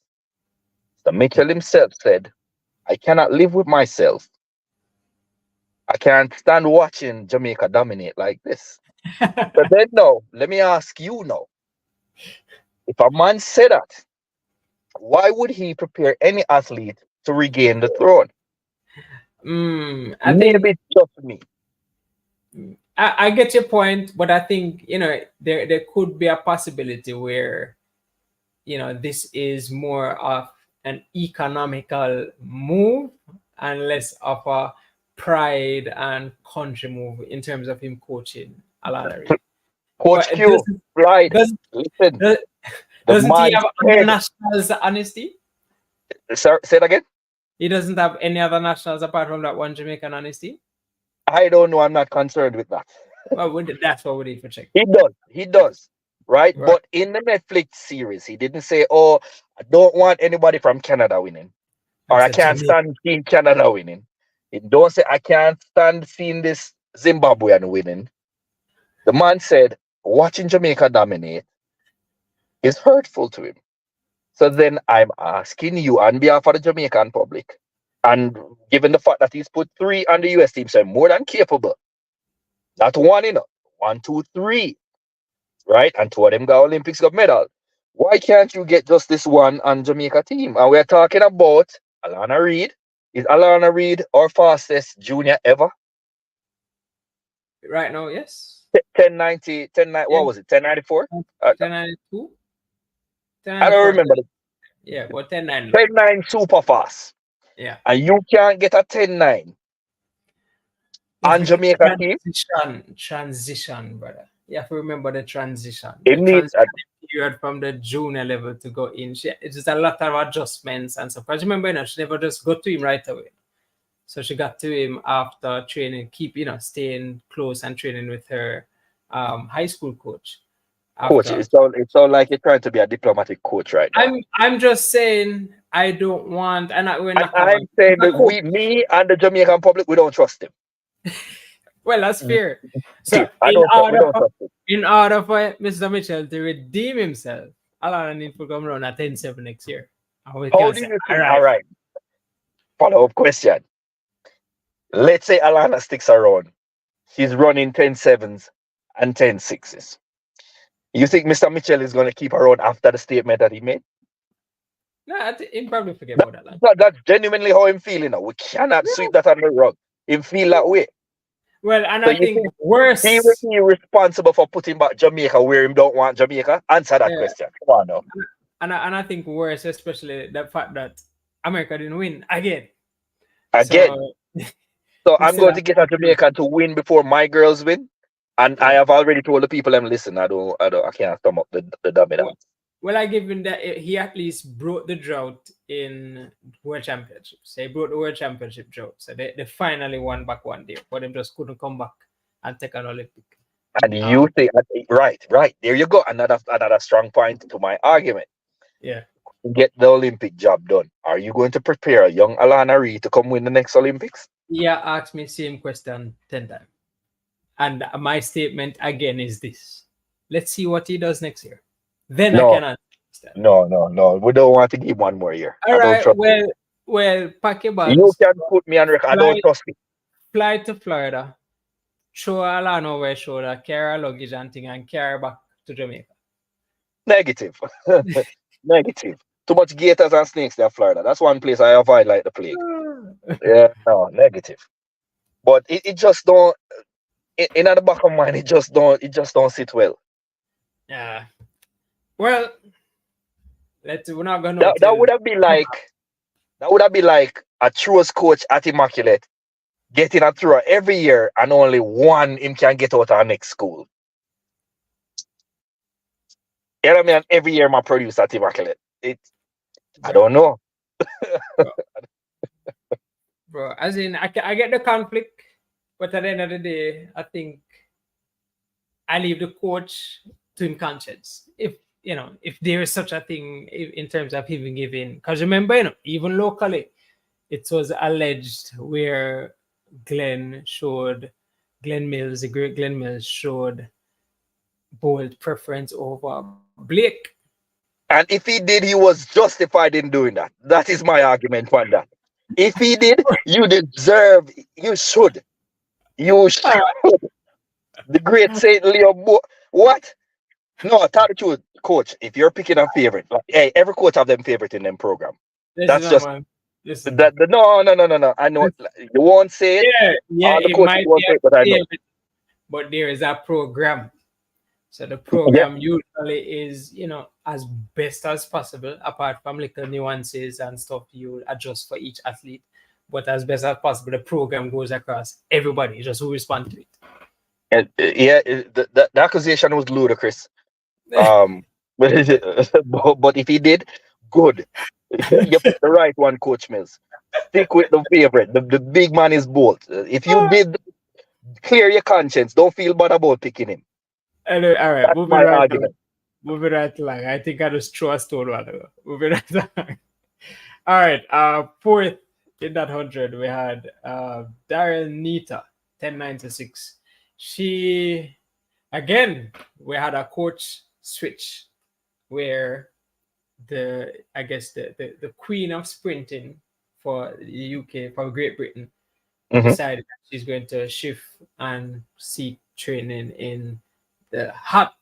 S2: Mr. Mitchell himself said, I cannot live with myself. I can't stand watching Jamaica dominate like this. But then, no, let me ask you now. If a man said that, why would he prepare any athlete to regain the throne?
S1: I think
S2: maybe it's just me.
S1: I get your point, but I think there could be a possibility where this is more of an economical move and less of a pride and country move in terms of him coaching Alana Reid.
S2: Coach
S1: But
S2: Q, right? Listen,
S1: doesn't he have other nationals honesty?
S2: Sir, say it again.
S1: He doesn't have any other nationals apart from that one Jamaican honesty.
S2: I don't know. I'm not concerned with that.
S1: Well, that's what we need to check.
S2: He does. He does. Right? But in the Netflix series, he didn't say, "Oh, I don't want anybody from Canada winning," or "I can't stand seeing Canada winning." He don't say, "I can't stand seeing this Zimbabwean winning." The man said, "Watching Jamaica dominate is hurtful to him." So then I'm asking you on behalf of the Jamaican public, and given the fact that he's put 3 on the US team, so more than capable. Not one, 1, 2, 3. Right? And 2 of them got Olympics, got medal. Why can't you get just this one on Jamaica team? And we're talking about Alana Reid. Is Alana Reid our fastest junior ever?
S1: Right now, yes.
S2: 1090, what was it? 1094?
S1: 1092?
S2: I don't remember.
S1: Yeah, well, 10.9.
S2: 10.9 super fast.
S1: Yeah.
S2: And you can't get a 10.9 on Jamaica team?
S1: Transition, brother. You have to remember the transition.
S2: It needs
S1: a period from the junior level to go in. It's just a lot of adjustments and stuff. But remember, she never just got to him right away. So she got to him after training, staying close and training with her high school coach.
S2: Coach, it sounds like you're trying to be a diplomatic coach right now.
S1: I'm just saying I don't want, and I'm
S2: saying that me and the Jamaican public, we don't trust him.
S1: Well, that's fair. So in order for Mr. Mitchell to redeem himself, Alana needs to come around at 10-7 next year.
S2: How do you think? All right. Follow-up question. Let's say Alana sticks around. She's running 10-7s and 10-6s. You think Mr. Mitchell is going to keep her on after the statement that he made?
S1: No, he'll probably forget about that.
S2: That's genuinely how I'm feeling now. We cannot sweep that under the rug. Him feel that way.
S1: Well, and so I think worse.
S2: He will be responsible for putting back Jamaica where him don't want Jamaica. Answer that question. Come on now.
S1: And I think worse, especially the fact that America didn't win again.
S2: So I'm going to get a Jamaican to win before my girls win. And I have already told the people, listen, I can't stomach the dominance.
S1: Well, I give him that he at least broke the drought in World Championships. He broke the World Championship drought. So they finally won back one day, but them just couldn't come back and take an Olympic.
S2: And you think, right. There you go. Another strong point to my argument.
S1: Yeah.
S2: Get the Olympic job done. Are you going to prepare a young Alana Reid to come win the next Olympics?
S1: Yeah, ask me same question 10 times. And my statement again is this. Let's see what he does next year. Then I can understand.
S2: No. We don't want to give 1 more year.
S1: All right. Well, pack your bags.
S2: You can put me on record. I don't trust me.
S1: Fly to Florida. Throw Alana over her shoulder, carry her luggage and thing, and carry her back to Jamaica.
S2: Negative. Negative. Too much gators and snakes there in Florida. That's one place I avoid like the plague. Yeah, no, negative. But it just don't. In the back of mind, it just don't sit well.
S1: Yeah. Well, we're not gonna.
S2: That would have been like a throws coach at Immaculate getting a thrower every year and only one him can get out of our next school. You know what I mean? And every year my produce at Immaculate. I don't know.
S1: Bro, as in I get the conflict. But at the end of the day, I think I leave the coach to his conscience. If there is such a thing in terms of even giving, because remember, even locally, it was alleged where Glenn Mills, the great Glenn Mills, showed bold preference over Blake.
S2: And if he did, he was justified in doing that. That is my argument on that. If he did, you should. You should. The great Saint Leo. What? No, tell the truth, coach. If you're picking a favorite, hey, every coach have them favorite in them program. That's just that. No. I know you won't say it.
S1: Yeah.
S2: All the coaches won't say it, but I know.
S1: but there is a program. So the program usually is, as best as possible, apart from little nuances and stuff you adjust for each athlete. But as best as possible, the program goes across everybody, just who respond to it.
S2: And, the accusation was ludicrous. But if he did, good. You picked the right one, Coach Mills. Stick with the favorite. The big man is bold. If you did, clear your conscience. Don't feel bad about picking him.
S1: Anyway, all right,
S2: That's my argument.
S1: Moving right along. I think I just threw a stone one ago. Moving right along. All right, fourth in that 100, we had Darren Nita, 1096. She, again, we had a coach switch where the queen of sprinting for the UK, for Great Britain, decided that she's going to shift and seek training in the hot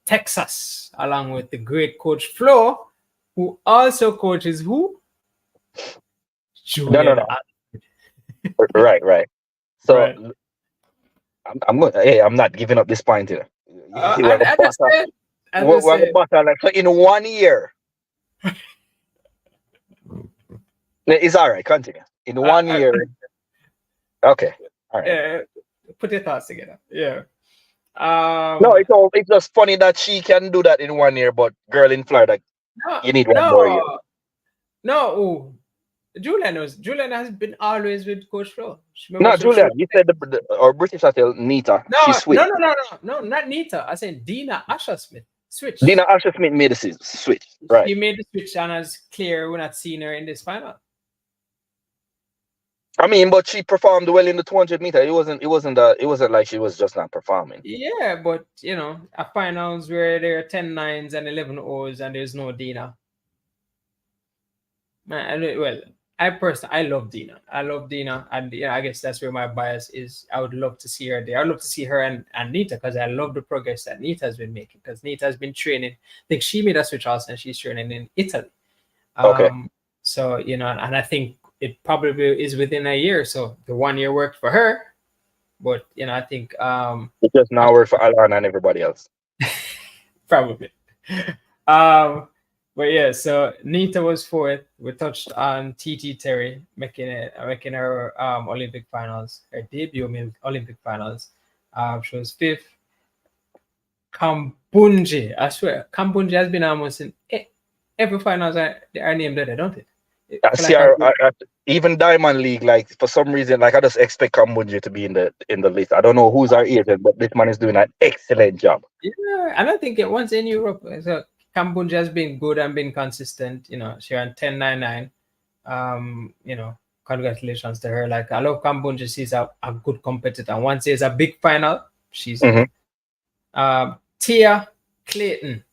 S1: Texas, along with the great coach Flo, who also coaches who?
S2: No. Right. So right. I'm not giving up this point here. We're the battle like so in 1 year. It's all right. Continue. In 1 year. Okay. All right.
S1: Yeah. Put your thoughts together. Yeah.
S2: No, it's just funny that she can do that in 1 year, but girl in Florida, you need one more year.
S1: No, Julian has been always with Coach Flo.
S2: Julian, you said or British athlete Nita.
S1: No,
S2: she switched.
S1: No, not Nita. I said Dina Asher-Smith switch.
S2: Dina Asher-Smith made the switch, right?
S1: She made the switch, and it's clear we're not seeing her in this final.
S2: I mean, but she performed well in the 200 meter. It wasn't like she was just not performing.
S1: Yeah, but a finals where there are 10 nines and 11 O's and there's no Dina. Man, I love Dina. And I guess that's where my bias is. I would love to see her there. I'd love to see her and Nita, because I love the progress that Nita has been making. Because Nita has been training. I think she made a switch also, and she's training in Italy.
S2: Okay.
S1: So and I think it probably is within a year. So the 1 year worked for her, but I think
S2: it just now work for Alana and everybody else.
S1: Probably. But yeah, so Nita was fourth. We touched on TT Terry making her Olympic finals, her debut Olympic finals. She was fifth. Kambundji, I swear, Kambundji has been almost in every finals are named there, don't it?
S2: Even Diamond League, like for some reason, like I just expect Kambundji to be in the list. I don't know who's our agent, but this man is doing an excellent job.
S1: Yeah, I don't think it once in Europe. So Kambundji has been good and been consistent. She ran 10.99. Congratulations to her. Like I love Kambundji. She's a good competitor. And once there's a big final, she's Tia Clayton.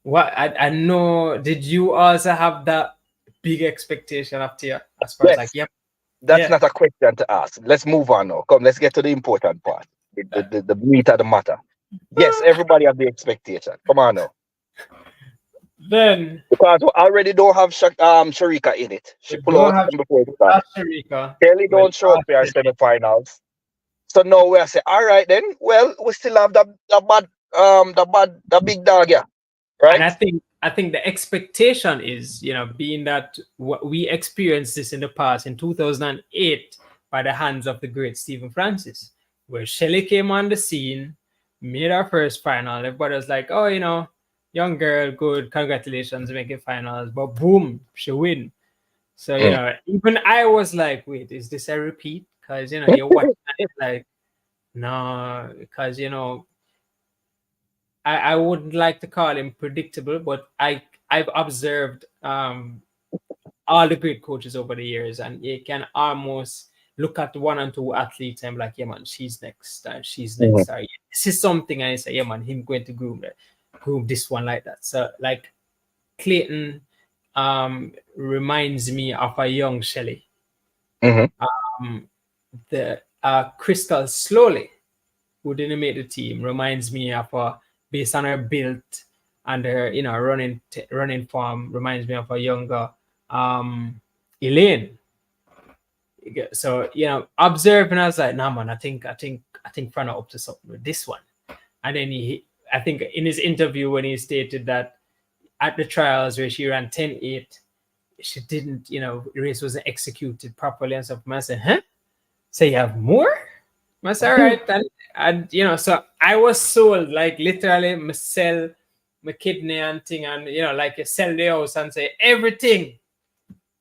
S1: What I know, did you also have that big expectation of Tia? As far as
S2: that's not a question to ask. Let's move on now. Come, let's get to the important part. The meat of the matter. Yes, everybody has the expectation. Come on now.
S1: Then
S2: because we already don't have Sharika in it. She pulled out before the start. Kelly don't show up for our semifinals. So now we say, all right then. Well, we still have the big dog here. Right.
S1: And I think the expectation is, being that we experienced this in the past in 2008 by the hands of the great Stephen Francis, where Shelly came on the scene, made our first final. Everybody was like, oh, young girl, good, congratulations, making finals. But boom, she win. So, even I was like, wait, is this a repeat? Because, you're watching it like, no, because, I wouldn't like to call him predictable, but I've observed all the great coaches over the years, and you can almost look at 1 and 2 athletes and be like, yeah, man, she's next, she's next. Or, this is something, and I say, yeah, man, him going to groom this one like that. So, like, Clayton reminds me of a young Shelly. The Crystal Slowly, who didn't make the team, reminds me of based on her build and her, running form, reminds me of a younger Elaine. So observing, I was like, nah, man, I think Fran are up to something with this one. And then I think in his interview when he stated that at the trials where she ran 10.8, she didn't, the race wasn't executed properly and stuff. I said, huh? So you have more? I said, all right. And so I was sold, like literally, me sell my kidney and thing, and like you sell the house and say everything.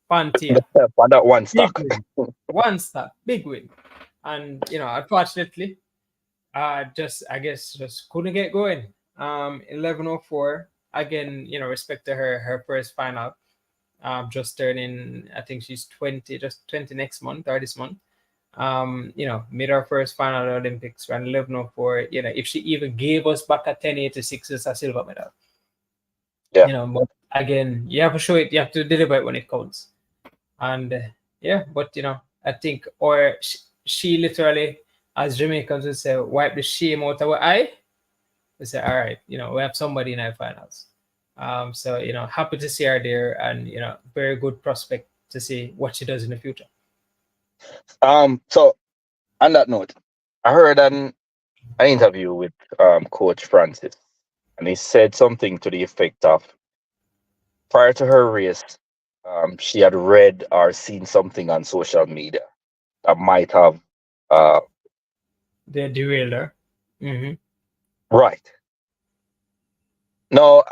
S1: Pantia.
S2: For that one stock.
S1: One stock, big win. And unfortunately, I guess just couldn't get going. 11:04 again. Respect to her first final. Just turning, I think she's 20, just 20 next month or this month. Made our first final at Olympics, ran 11:04. If she even gave us back a 10.86, it's a silver medal.
S2: Yeah.
S1: But again, you have to show it. You have to deliver it when it counts. And but I think, or she literally, as Jamaicans would say, wipe the shame out of our eye. We say, all right, we have somebody in our finals. So happy to see her there, and very good prospect to see what she does in the future.
S2: So on that note, I heard an interview with Coach Francis, and he said something to the effect of, prior to her race, she had read or seen something on social media that might have
S1: the derailer. Mm-hmm.
S2: Right. No,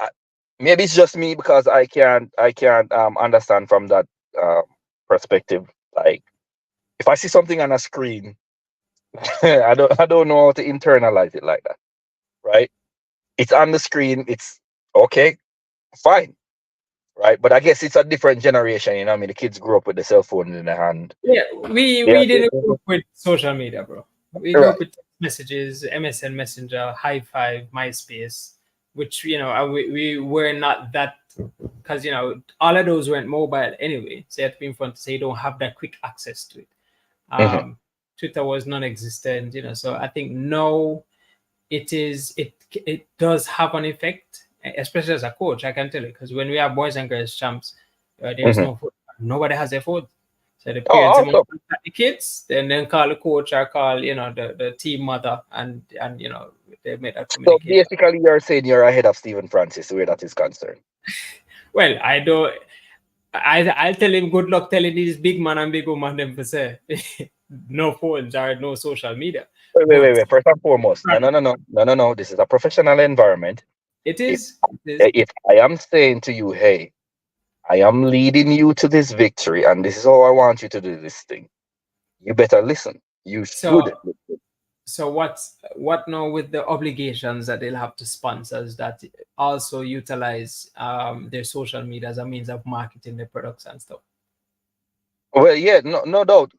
S2: maybe it's just me because I can't understand from that perspective. Like, if I see something on a screen, I don't know how to internalize it like that. Right? It's on the screen. It's okay, fine. Right? But I guess it's a different generation. I mean, the kids grew up with the cell phone in their hand.
S1: Yeah, we didn't grow up with social media, bro. We grew up with messages, MSN Messenger, High Five, MySpace, which we were not that, because all of those weren't mobile anyway. So you have to be in front to say you don't have that quick access to it. Twitter was non-existent, so I think now it does have an effect, especially as a coach. I can tell you, because when we have boys and girls champs, there's nobody has their phone. So the parents the kids, then call the coach or call the team mother, and they made that communication.
S2: So basically, you're saying you're ahead of Stephen Francis where that is concerned.
S1: Well, I don't. I'll tell him good luck telling these big man and big woman them to say no phones or no social media.
S2: Wait. First and foremost, no. This is a professional environment.
S1: It is.
S2: If I am saying to you, hey, I am leading you to this victory, and this is how I want you to do this thing, you better listen. You should listen.
S1: So what now with the obligations that they'll have to sponsors that also utilize their social media as a means of marketing their products and stuff?
S2: Well, yeah, no doubt.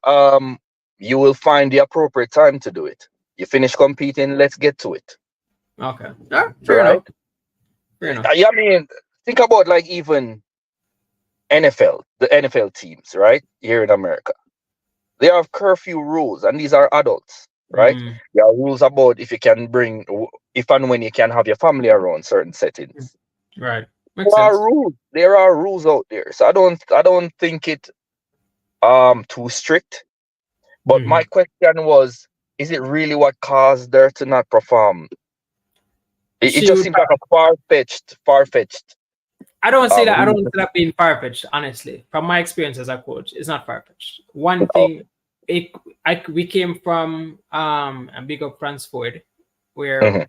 S2: You will find the appropriate time to do it. You finish competing, let's get to it.
S1: Okay. Fair enough.
S2: I mean, think about like even the NFL teams, right? Here in America. They have curfew rules, and these are adults, right? There are rules about if and when you can have your family around certain settings.
S1: Right.
S2: There are rules out there. So I don't think it too strict. But my question was, is it really what caused her to not perform? It just seems like a far-fetched.
S1: I don't say that. I don't see that being far-fetched, honestly. From my experience as a coach, it's not far-fetched. One thing, we came from a big up France Ford, where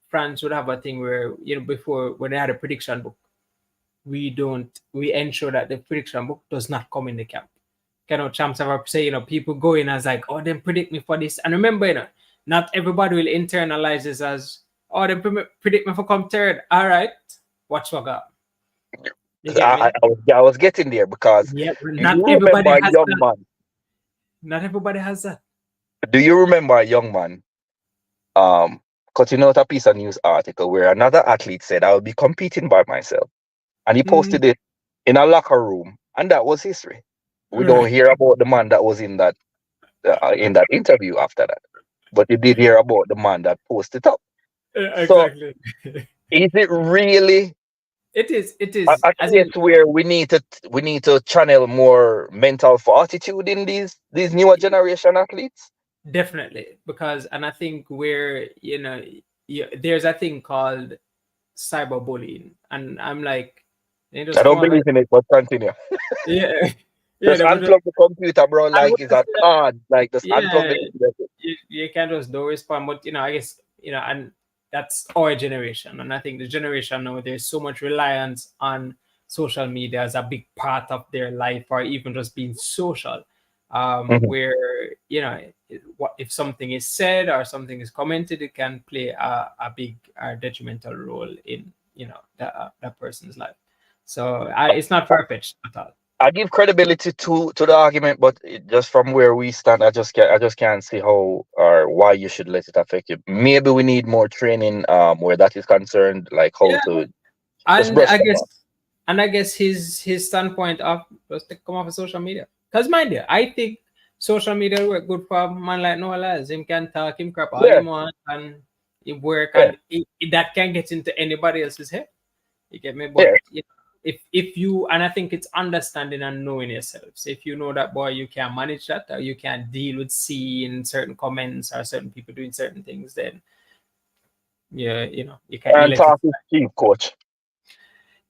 S1: France would have a thing where before, when they had a prediction book, we ensure that the prediction book does not come in the camp. Champs ever say, people go in as like, oh, then predict me for this. And remember, not everybody will internalize this as, oh, then predict me for come third. All right, watch what got.
S2: I was getting there because
S1: not everybody has that. Not everybody has that.
S2: Do you remember a young man cutting out a piece of news article where another athlete said, I will be competing by myself, and he posted it in a locker room, and that was history. We don't hear about the man that was in that interview after that, but you did hear about the man that posted it up.
S1: Exactly.
S2: So, is it really
S1: It is. It
S2: I,
S1: is.
S2: I
S1: As
S2: think
S1: in,
S2: it's where we need to channel more mental fortitude in these newer generation athletes.
S1: definitely, because, and I think where, there's a thing called cyberbullying, and I'm like, they
S2: I
S1: just
S2: don't
S1: come up.
S2: believe in it, but continue.
S1: Yeah, yeah,
S2: Just
S1: they would.
S2: unplug the computer, bro,
S1: I
S2: like
S1: would
S2: it's
S1: just
S2: a
S1: say that,
S2: card. Like just unplug
S1: yeah,
S2: the computer.
S1: you can't just don't respond, but I guess, and that's our generation, and I think the generation now, there's so much reliance on social media as a big part of their life, or even just being social,
S2: Mhm.
S1: where, what if something is said or something is commented, it can play a big detrimental role in, that person's life. So it's not far-fetched at all.
S2: I give credibility to the argument, but just from where we stand, I just can't see how or why you should let it affect you. Maybe we need more training where that is concerned, like how
S1: Yeah,
S2: to just
S1: and
S2: brush
S1: I
S2: them
S1: guess
S2: off.
S1: his standpoint of was to come off of social media. Because mind you, I think social media work good for a man like Noah Lyles. Him can talk him crap all he
S2: Yeah,
S1: want, and it work,
S2: yeah,
S1: and that can get into anybody else's head. You get me? But
S2: yeah.
S1: if you, and I think it's understanding and knowing yourself. So if you know that, boy, you can manage that, or you can deal with seeing certain comments or certain people doing certain things, then yeah, you
S2: And
S1: let it.
S2: talk is cheap, coach.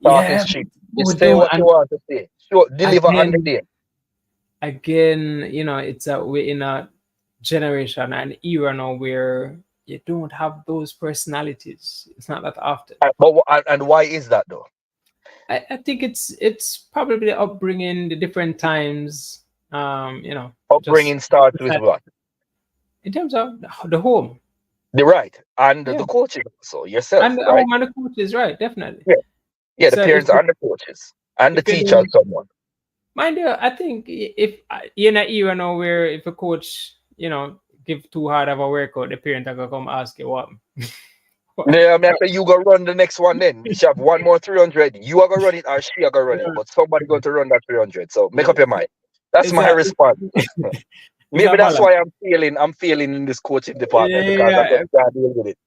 S2: Talk is
S1: Yeah,
S2: cheap. You
S1: but
S2: say
S1: don't,
S2: what you
S1: and
S2: want to say. Sure, deliver on the
S1: again,
S2: day.
S1: it's we're in a generation and era now where you don't have those personalities. It's not that often.
S2: And why is that though?
S1: I think it's probably the upbringing, the different times, just
S2: Upbringing starts with what?
S1: in terms of the home.
S2: The right and
S1: Yeah,
S2: the coaching, so
S1: and
S2: yourself,
S1: the
S2: right?
S1: home and the coaches, right? Definitely.
S2: Yeah, yeah. The
S1: So
S2: parents and the coaches and the
S1: if you
S2: teacher,
S1: don't
S2: someone.
S1: mind you, I think if you're in an era now where if a coach, give too hard of a workout, the parent are gonna come ask you what.
S2: Yeah, I mean, after you go run the next one, then you should have one more 300. You are gonna run it, or she are gonna run it, but somebody going to run that 300. So make
S1: Yeah.
S2: up your mind. That's
S1: It's
S2: my
S1: a
S2: response.
S1: it's a
S2: Maybe that's
S1: balance.
S2: why I'm feeling in this coaching department because I
S1: Yeah,
S2: just can't deal with it.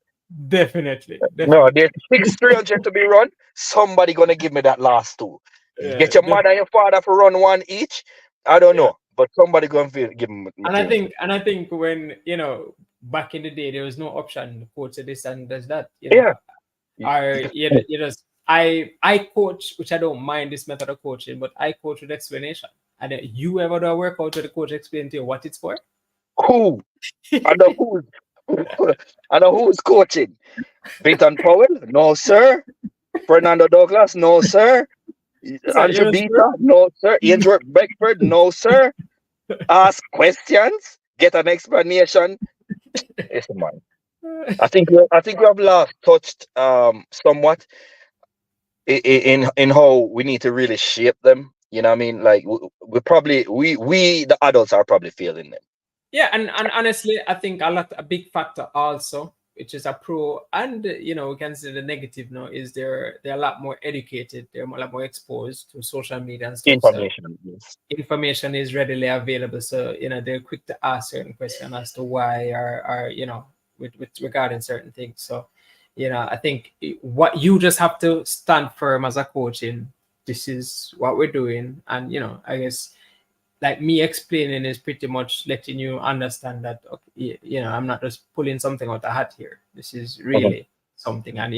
S1: definitely,
S2: No,
S1: definitely.
S2: there's six 300 to be run. Somebody gonna give me that last two. You
S1: Yeah,
S2: get your mother and your father for run one each. I don't
S1: yeah.
S2: know, but somebody gonna give me
S1: And I
S2: 300.
S1: think when back in the day there was no option. Coach this and does that.
S2: Yeah.
S1: You just I coach, which I don't mind this method of coaching, but I coach with explanation. And then you ever do a workout where the coach explain to you what it's for?
S2: Who? I know who's I know who's coaching. Peyton Powell? No, sir. Fernando Douglas? No, sir.
S1: Is that
S2: Andrew
S1: yours, bro?
S2: Beta? No, sir. Andrew Beckford? No, sir. Ask questions. Get an explanation. Yes, man. I think we have last touched somewhat in how we need to really shape them. You know what I mean? Like we probably we the adults are probably failing them.
S1: Yeah, and honestly, I think a big factor also, which is a pro, and we can say the negative now, is they're a lot more educated, they're a lot more exposed to social media and stuff. So
S2: Information. Yes.
S1: information is readily available. So they're quick to ask certain questions as to why, or with regarding certain things. So I think what you just have to stand firm as a coach in, this is what we're doing, and I guess like me explaining is pretty much letting you understand that, okay, I'm not just pulling something out of the hat here. This is
S2: Mhm.
S1: really something, and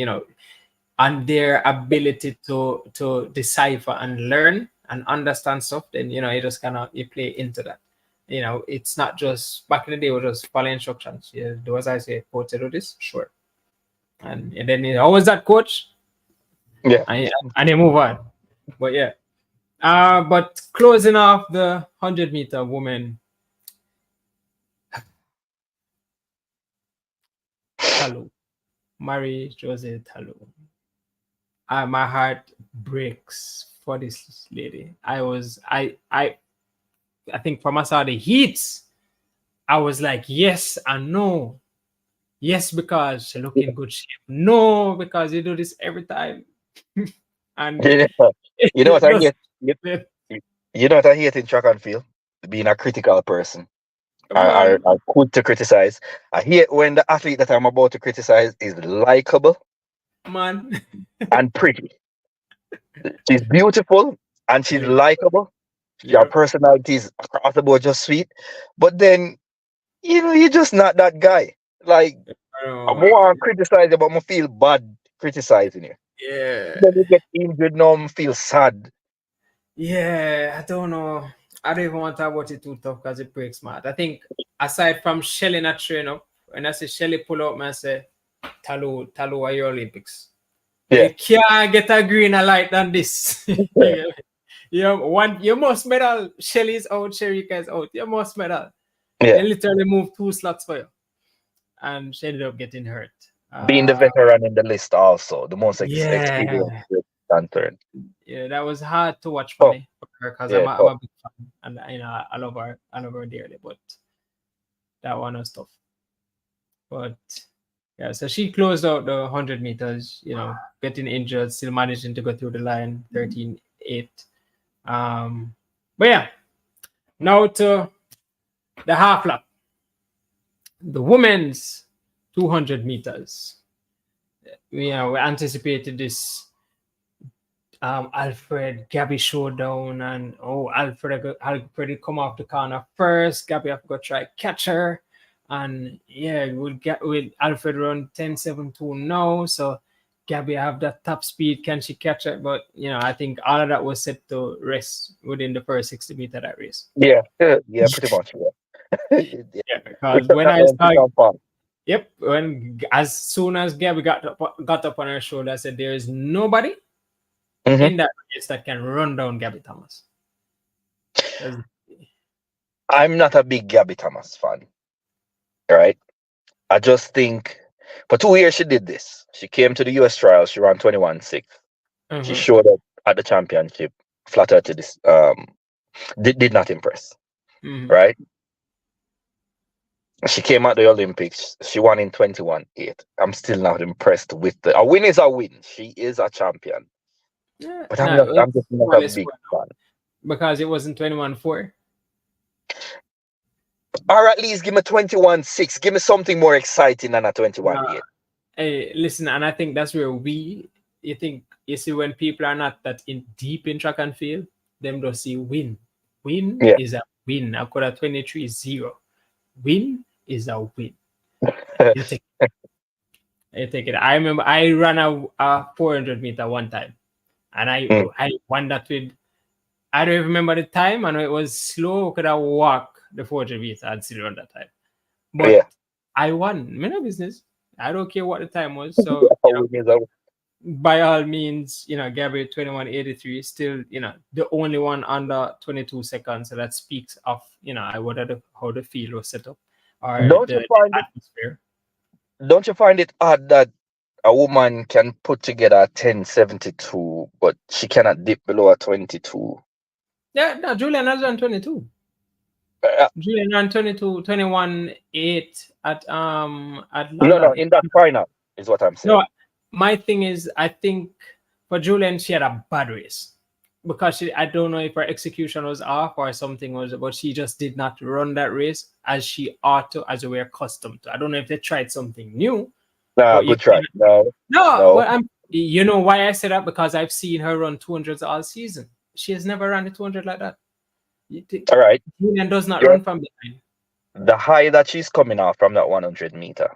S1: and their ability to decipher and learn and understand stuff, then you just kind of you play into that. It's not just back in the day we just follow instructions. Yeah, do as I say, coach, do this, sure. And then how was that, coach?
S2: Yeah.
S1: And you move on. But yeah. But closing off the 100-meter women, Talu, Marie-Josée Talu. My heart breaks for this lady. I think from I saw the heats, I was like, yes and no. Yes, because she look in good shape. No, because you do this every time. And
S2: Yeah. You know what
S1: it
S2: I
S1: just,
S2: hate? You know what I hate in track and field? Being a critical person.
S1: man,
S2: I quick to criticize. I hate when the athlete that I'm about to criticize is likable
S1: man.
S2: and pretty. She's beautiful and she's likable. Your personality is across the board just sweet. But then, you're just not that guy. Like, I'm more criticizing, but I feel bad criticizing you.
S1: Yeah.
S2: Then you get injured now, I feel sad.
S1: Yeah, I don't know. I don't even want to talk about it too tough because it breaks my heart. I think aside from Shelly not train up, when I say Shelly pull up, I say, Talu are your Olympics.
S2: Yeah.
S1: You can't get a greener light than this. You must medal. Shelly's out, Sherika is out. You must medal.
S2: Yeah.
S1: They literally moved 2 slots for you. And she ended up getting hurt.
S2: Being the veteran in the list also, the most experienced lantern.
S1: Yeah, that was hard to watch for me because I'm a big fan and I love her dearly, but that one was tough. But yeah, so she closed out the 100 meters, getting injured, still managing to go through the line, 13.8. But yeah, now to the half lap. The women's 200 meters. We anticipated this Alfred Gabby showdown, and Alfred come off the corner first. Gabby have to go try catch her, and with Alfred run 10.72 now, so Gabby have that top speed. Can she catch it? But I think all of that was set to rest within the first 60 meter that race.
S2: Yeah, pretty much.
S1: Yeah, because when I started. Yep. As soon as Gabby got up on her shoulder, I said, "There is nobody in that race that can run down Gabby Thomas."
S2: I'm not a big Gabby Thomas fan. Right? I just think for 2 years she did this. She came to the US trials. She ran 21.6. She showed up at the championship. Flattered to this. Did not impress. Right? She came at the Olympics. She won in 21.8. I'm still not impressed with a win is a win. She is a champion. Yeah, but I'm just not a big fan.
S1: Because it wasn't 21.4.
S2: Or at least give me 21.6. Give me something more exciting than a 21.8.
S1: Hey, listen, and I think that's where you see when people are not that deep in track and field, them don't see win. Win is a win. I could have 23.0. Win is a win. You take it. I remember I ran a 400 meter one time, and I won that with. I don't even remember the time. I know it was slow. Could I walk the 400 meter? I'd still run that time, but I won. No business. I don't care what the time was. So by all means, Gabby 21.83 is still the only one under 22 seconds. So that speaks of how the field was set up.
S2: Don't you find it odd that a woman can put together a 10.72, but she cannot dip below a 22?
S1: Yeah, no, Julian has done 22. Julian ran 21.8 at London.
S2: No, in that final is what I'm saying.
S1: No, my thing is, I think for Julian, she had a bad race because I don't know if her execution was off or something was, but she just did not run that race as she ought to, as we were accustomed to. I don't know if they tried something new.
S2: Good try. No.
S1: But you know why I said that? Because I've seen her run 200s all season. She has never run a 200 like that.
S2: All right.
S1: Julian does not run from behind.
S2: The high that she's coming off from that 100 meter,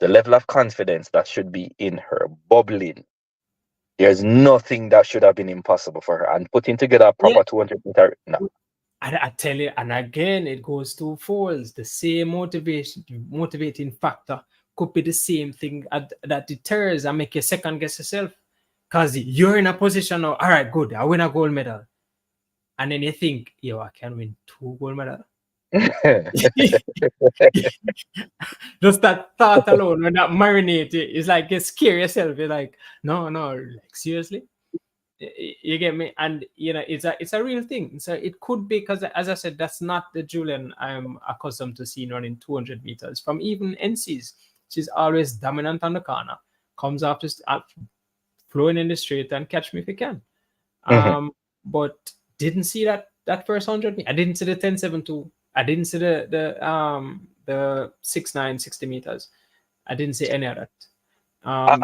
S2: the level of confidence that should be in her, bubbling. There's nothing that should have been impossible for her. And putting together a proper 200 meter, no.
S1: I tell you, and again, it goes two folds. The same motivating factor could be the same thing that deters and make you second guess yourself. Because you're in a position of, all right, good, I win a gold medal. And then you think, I can win 2 gold medals. Just that thought alone, when that marinate, it's like you scare yourself. You're like, no, like seriously, you get me? And it's a real thing. So it could be because, as I said, that's not the Julian I'm accustomed to seeing running 200 meters from even NCs. She's always dominant on the corner, comes after flowing in the straight and catch me if you can. But didn't see that first 100. I didn't see the 10.72. I didn't see the 6.9 60 meters. I didn't see any of that.
S2: I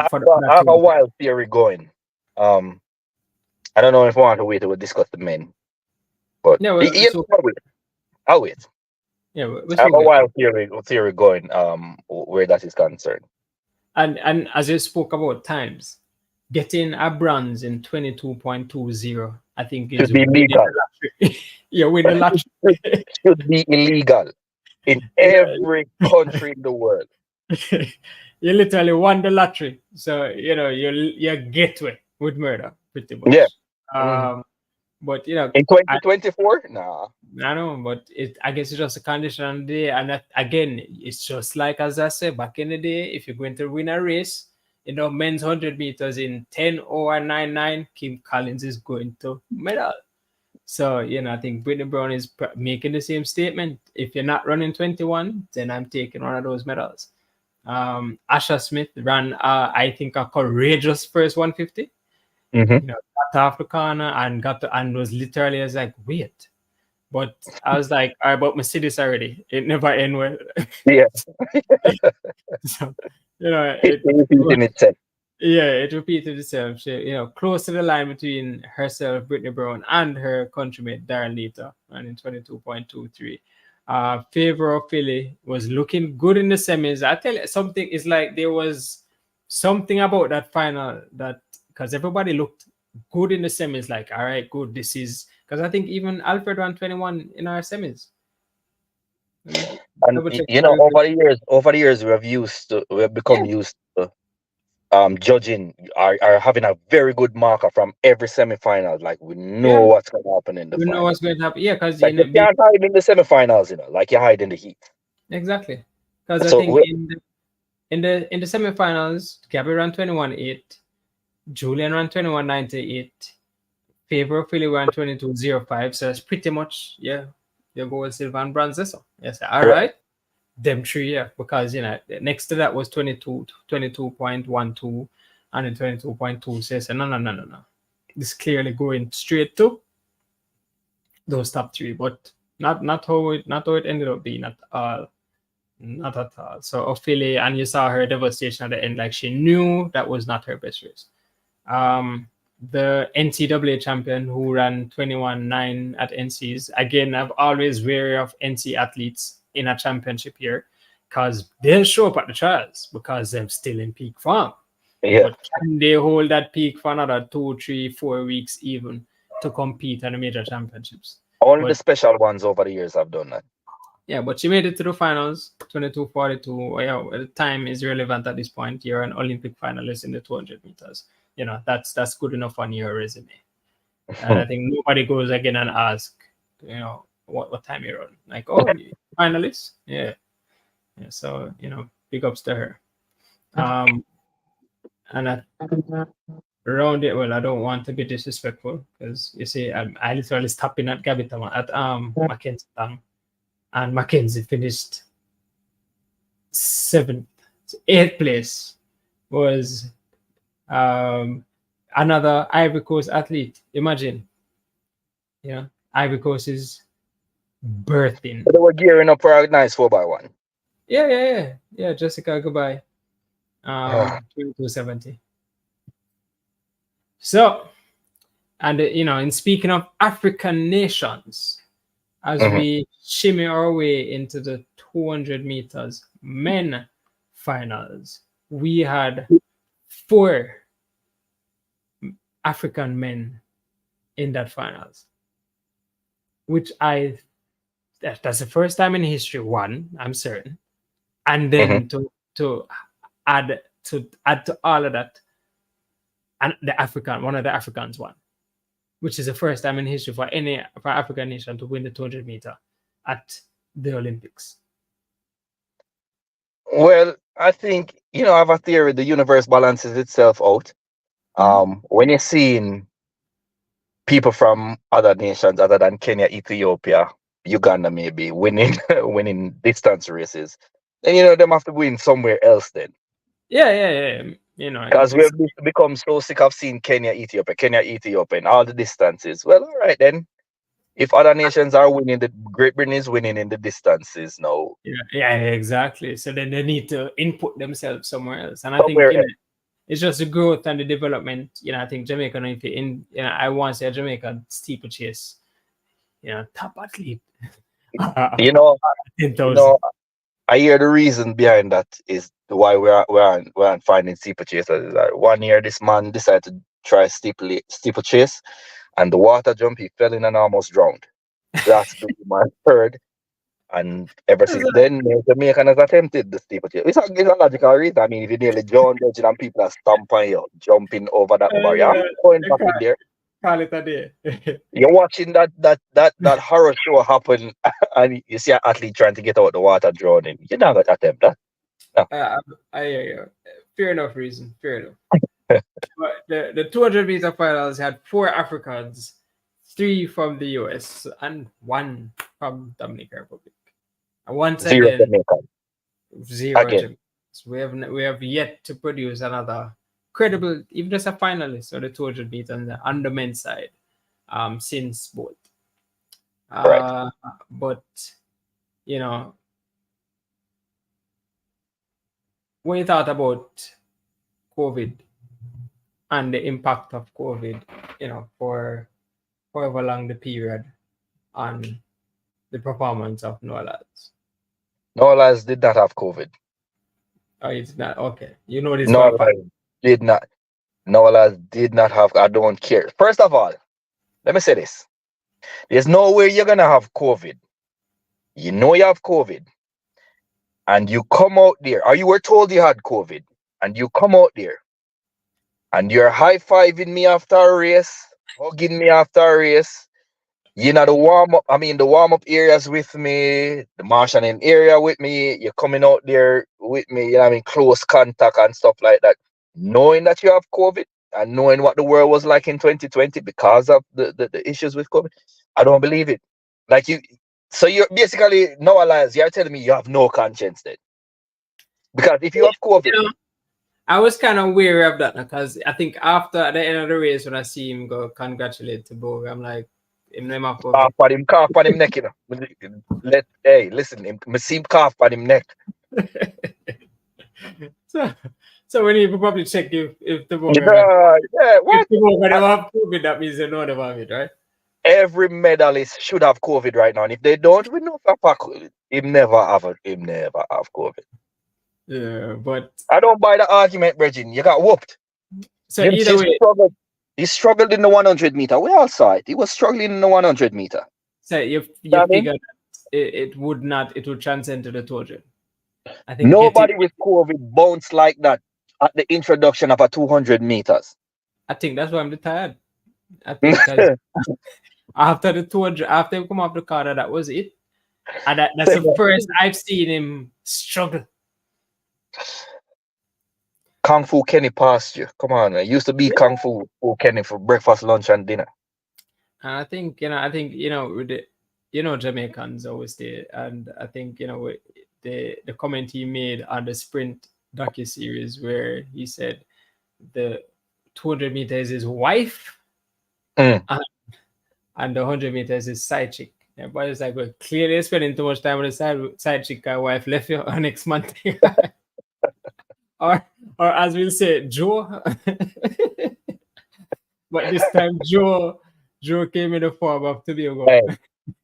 S2: have a wild theory going. I don't know if I want to wait to discuss the men, but
S1: Yeah,
S2: I'll wait.
S1: Yeah,
S2: I have a wild theory going where that is concerned.
S1: And as you spoke about times, getting a bronze in 22.20, I think is
S2: should be legal.
S1: Yeah, win the lottery.
S2: Should be illegal in every country in the world.
S1: You literally won the lottery, so you get away with murder pretty much.
S2: Yeah.
S1: But
S2: in 2024, nah.
S1: I know, but I guess it's just a condition on the day, and that, again, it's just like as I said back in the day. If you're going to win a race, men's 100 meters in 10:99, Kim Collins is going to medal. So I think Brittany Brown is making the same statement. If you're not running 21, then I'm taking one of those medals. Asha Smith ran, I think, a courageous first 150. Got off the corner and was literally, I was like, wait. But I was like, all right, but Mercedes already. It never end well.
S2: Yeah.
S1: So,
S2: it repeated itself.
S1: Yeah, it repeated itself. She, close to the line between herself, Brittany Brown, and her countrymate Darren Lita, and in 22.23. Favor of Philly was looking good in the semis. I tell you something, it's like there was something about that final that, because everybody looked good in the semis, like, all right, good, this is, because I think even Alfred ran 21 in our semis.
S2: And over the years we've become used to judging are having a very good marker from every semifinal. Like we know what's going to happen in the final.
S1: We know what's going to happen. Yeah, because
S2: like you can't hide in the semifinals, like you hide in the heat.
S1: Exactly. Because I think in the semifinals, Gabby ran 21.8, Julian ran 21.98, Favor of Philly ran 22.05. So it's pretty much your gold, silver, and bronze. So yes, all right. Them three, because next to that was 22.12 and then 22.2. Says no. This clearly going straight to those top three, but not how it ended up being at all. Not at all. So Ophelia, and you saw her devastation at the end, like she knew that was not her best race. The NCAA champion who ran 21.9 at NCs. Again, I'm always wary of NC athletes in a championship year because they'll show up at the trials because they're still in peak form.
S2: Yeah.
S1: But can they hold that peak for another 2, 3, 4 weeks even to compete at the major championships?
S2: Only the special ones over the years have done that.
S1: Yeah, but she made it to the finals, 22.42. Yeah, the time is relevant at this point. You're an Olympic finalist in the 200 meters. That's good enough on your resume. And I think nobody goes again and ask, what time you run. Like, oh, finalist? Yeah. So, big ups to her. And around it, well, I don't want to be disrespectful because you see, I literally stopping at Gabitama at Mackenzie Tang. And Mackenzie finished 7th. 8th place was another Ivory Coast athlete. Imagine, Ivory Coast is birthing.
S2: They were gearing up for a nice 4x1.
S1: Yeah. Jessica, goodbye. 22.70. So, and in speaking of African nations, as we shimmy our way into the 200 meters men finals, we had 4 African men in that finals, which that's the first time in history, one, I'm certain. And then to add to all of that, and one of the Africans won, which is the first time in history for African nation to win the 200 meter at the Olympics.
S2: Well, I think, I have a theory, the universe balances itself out. When you're seeing people from other nations other than Kenya, Ethiopia, Uganda maybe winning distance races, then them have to win somewhere else then.
S1: Yeah.
S2: Because we've become so sick of seeing Kenya, Ethiopia, and all the distances. Well, all right then. If other nations are winning, the Great Britain is winning in the distances now.
S1: Yeah, exactly. So then they need to input themselves somewhere else. And I think it's just the growth and the development. I think Jamaica, I want to say a Jamaican steeplechase, top athlete.
S2: You know, I hear the reason behind that is why we aren't finding steeplechasers. That one year this man decided to try steeplechase, and the water jump, he fell in and almost drowned. That's the my third. And ever since then, Jamaican has attempted the steeplechase. It's a logical reason. I mean, if you nearly drown, and people are stomping you, jumping over that barrier, I'm going back in there.
S1: Call it a day.
S2: You're watching that horror show happen, and you see an athlete trying to get out the water drowning. You're not going to attempt that. No.
S1: I hear you. Fair enough reason. Fair enough. But the 200-meter finals had 4 Africans, 3 from the US, and 1 from Dominican Republic. And once
S2: Zero
S1: again,
S2: Jamaican.
S1: Zero
S2: Again.
S1: Jamaicans. We have yet to produce another credible, even just a finalist on the 200 meters on the men's side, since both.
S2: Right.
S1: But when you thought about COVID and the impact of COVID, for however long the period on the performance of Noah Lyles.
S2: Noah Lyles did not have COVID.
S1: Oh, it's not okay. This.
S2: Noah Lyles did not. Noah Lyles did not have. I don't care. First of all, let me say this: there's no way you're gonna have COVID. You know you have COVID, and you come out there, or you were told you had COVID, and you come out there, and you're high-fiving me after a race, hugging me after a race. The warm-up areas with me, the marshalling area with me, you're coming out there with me, close contact and stuff like that. Knowing that you have COVID and knowing what the world was like in 2020 because of the issues with COVID, I don't believe it. So you're basically, Noah Lyles, you're telling me you have no conscience then. Because if you have COVID...
S1: I was kind of wary of that because I think after at the end of the race, when I see him go congratulate Tebogo, I'm like,
S2: cough on him neck, Hey, listen, I see him cough on him neck.
S1: So we need to probably check if the what? If the don't have COVID, that means they know about it, right?
S2: Every medalist should have COVID right now, and if they don't, we know for him never have COVID.
S1: Yeah, but
S2: I don't buy the argument, Bridget. You got whooped.
S1: So either way,
S2: he struggled in the 100 meter. We all saw it. He was struggling in the 100 meter.
S1: So you figured it would transcend to the 200. I think
S2: nobody with COVID bounced like that at the introduction of a 200 meters.
S1: I think that's why I'm tired. I think after the 200, after he come off the car, that was it. And that's the first I've seen him struggle.
S2: Kung Fu Kenny passed you. Come on, man. Used to be Kung Fu Kenny for breakfast, lunch, and dinner.
S1: And I think with the Jamaicans always there, and I think the comment he made on the sprint docu-series where he said the 200 meters is his wife and the 100 meters is side chick. Everybody was like, well, clearly spending too much time with the side chick, wife left you next month. or as we'll say, Joe. But this time Joe came in the form of Tebogo.
S2: Hey,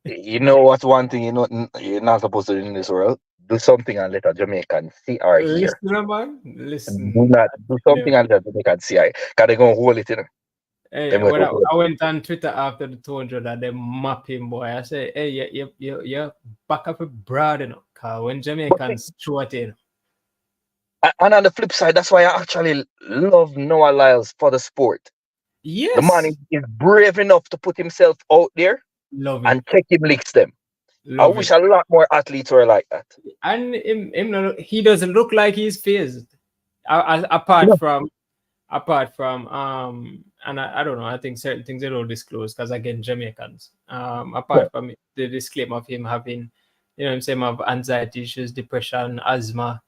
S2: you know what's one thing you're not supposed to do in this world? Do something and let a Jamaican see or hear.
S1: Listen.
S2: Do not do something and let a Jamaican see or hear. Because they're going to hold it in.
S1: Hey, I went on Twitter after the 200 and they map him, boy. I say, hey, you back up a broad, because when Jamaicans throw it in.
S2: And on the flip side, that's why I actually love Noah Lyles for the sport.
S1: Yes.
S2: The man is brave enough to put himself out there and take him licks them. I wish a lot more athletes were like that.
S1: And he doesn't look like he's phased. Apart from and I don't know, I think certain things they don't disclose because again Jamaicans. Apart from the disclaimer of him having, of anxiety issues, depression, asthma,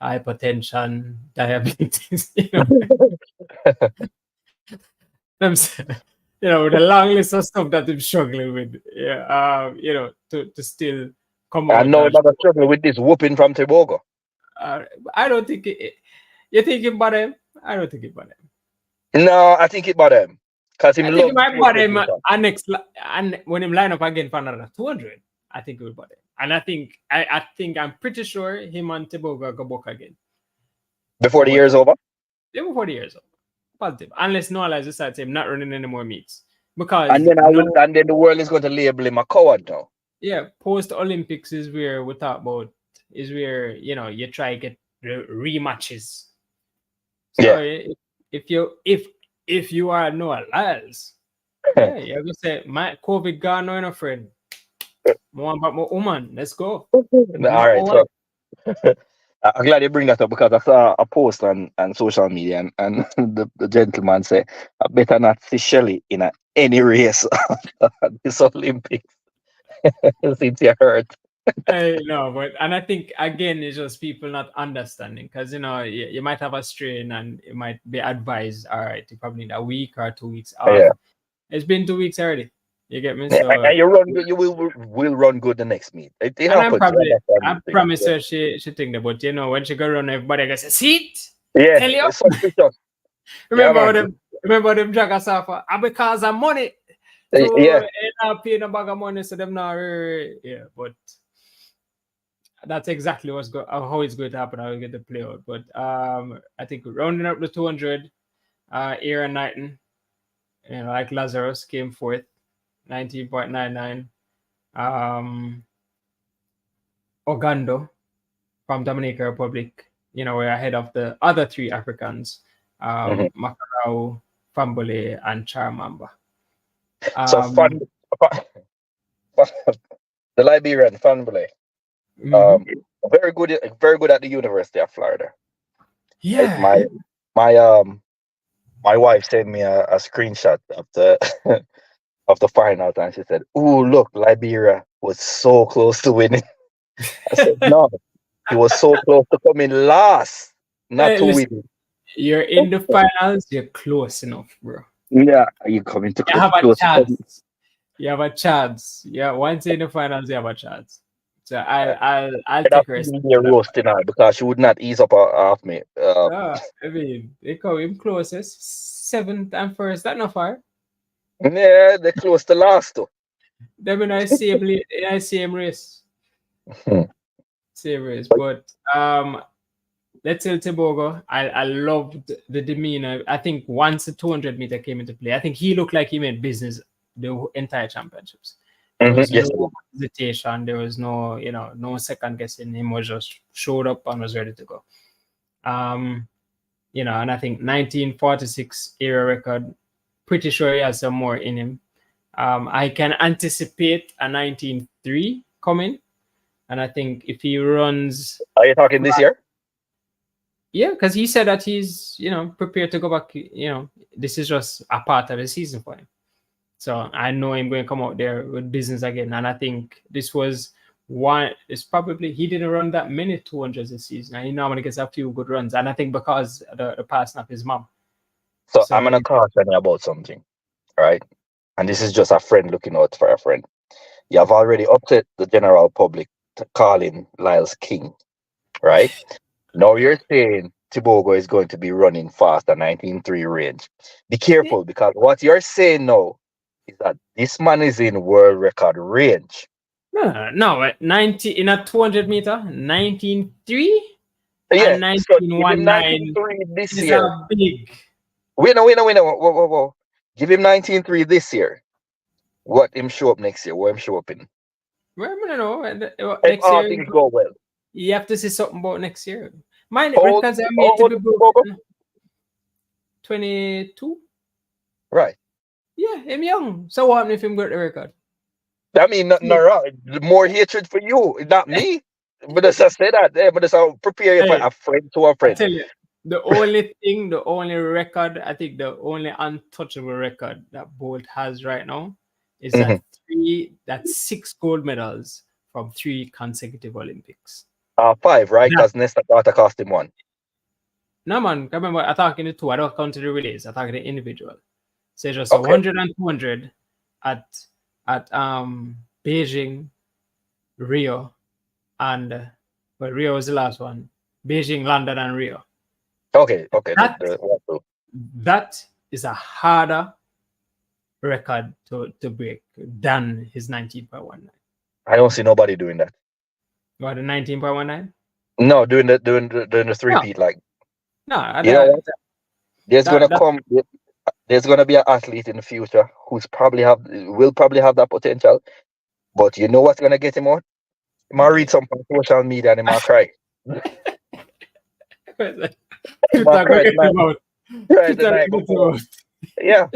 S1: hypertension, diabetes, the long list of stuff that I'm struggling with, to still come out.
S2: I know that I'm struggling with this whooping from Tebogo.
S1: I don't think you think about him. I don't think it bought him.
S2: No, I think it bought him. Because he
S1: I think it might bought him and when him line up again for another 200, I think it will bought him. And I think I'm pretty sure him and Tebogo go book again.
S2: Before the year's over?
S1: Yeah, before the year's over. Positive. Unless Noah decides him not running any more meets. Because
S2: and then the world is going to label him a coward now.
S1: Yeah, post Olympics is where we talk about you try to get rematches. So
S2: yeah.
S1: if you are Noah Lyles, yeah, you're gonna say my COVID gone now, no friend. More about my woman. Let's go.
S2: All right, so I'm glad you bring that up because I saw a post on social media and the gentleman say, I better not see Shelly in any race at this Olympics since you hurt.
S1: I know, and I think again it's just people not understanding because you might have a strain and it might be advised. All right, you probably need a week or 2 weeks off.
S2: Yeah.
S1: It's been 2 weeks already. You get me?
S2: So and you run good. You will run good the next meet. It happens.
S1: I promise her she think that, but when she go run, everybody gonna say, "See it."
S2: Yeah.
S1: Tell you. Remember them drag us off because of money. So
S2: yeah.
S1: Not paying a bag of money, so them not. Yeah, but that's exactly how it's going to happen. How we get the play out. But I think rounding up the 200, Aaron Knighton, like Lazarus, came fourth, 19.99. Ogando from Dominican Republic, we're ahead of the other three Africans, Makarau, Fambole, and Charmamba.
S2: So the Liberian Fambole, very good at the University of Florida.
S1: Yeah.
S2: My wife sent me a screenshot of the of the final, and she said, "Ooh, look, Liberia was so close to winning." I said, "No, he was so close to coming last, not to win."
S1: You're in the finals. You're close enough, bro.
S2: Yeah, you coming to close.
S1: You have a chance. Yeah, once in the finals, you have a chance. So I'll take her.
S2: Roasting her because she would not ease up off me.
S1: I mean, they call him closest, 7th and 1st. That not far.
S2: Yeah, they're close to last too.
S1: Them in same race. Same race, but let's say Tebogo. I loved the demeanor. I think once the 200 meter came into play, I think he looked like he made business the entire championships. There was no hesitation. There was no, no second guessing. Him was just showed up and was ready to go. And I think 1946 era record. Pretty sure he has some more in him. I can anticipate a 19.3 coming, and I think if he runs,
S2: are you talking this year?
S1: Yeah, because he said that he's prepared to go back. This is just a part of the season for him. So I know I'm going to come out there with business again. And I think this was one, it's probably, he didn't run that many 200s this season. And he normally gets a few good runs. And I think because the passing of his mom.
S2: So I'm going to caution you about something, right? And this is just a friend looking out for a friend. You have already upset the general public to calling Lyles king, right? Now you're saying Tebogo is going to be running fast at 19.3 range. Be careful because what you're saying now is that this man is in world record range.
S1: No, 90 in a 200 meter, 19.3
S2: yeah,
S1: and 19.19
S2: this
S1: is
S2: year.
S1: A big.
S2: Wait. Whoa. Give him 19.3 this year. What him show up next year? What him show up in?
S1: Well, I don't know.
S2: Next year, things go well.
S1: You have to say something about next year. Mine
S2: records are made to be broken.
S1: 22.
S2: Right.
S1: Yeah, I'm young. So what happened if him got the record?
S2: I mean, more hatred for you, not me. But as I say that, but as I prepare you for a friend to a friend.
S1: I tell you, the only record, I think the only untouchable record that Bolt has right now is that's 6 gold medals from 3 consecutive Olympics.
S2: 5, right? Because Nesta Carter cost him 1.
S1: No, man. Remember, I'm talking the 2. I don't count the relays. I'm talking the individual. So just 100 and 200 at Beijing, Rio, and Rio was the last one. Beijing, London, and Rio.
S2: Okay.
S1: That is a harder record to break than his 19.19.
S2: I don't see nobody doing that.
S1: What, the 19.19?
S2: No, doing the three-peat. Like,
S1: No,
S2: you know what? There's gonna be an athlete in the future will probably have that potential. But you know what's gonna get him out? He might read something on social media and he might cry. He might cry tonight before. Yeah.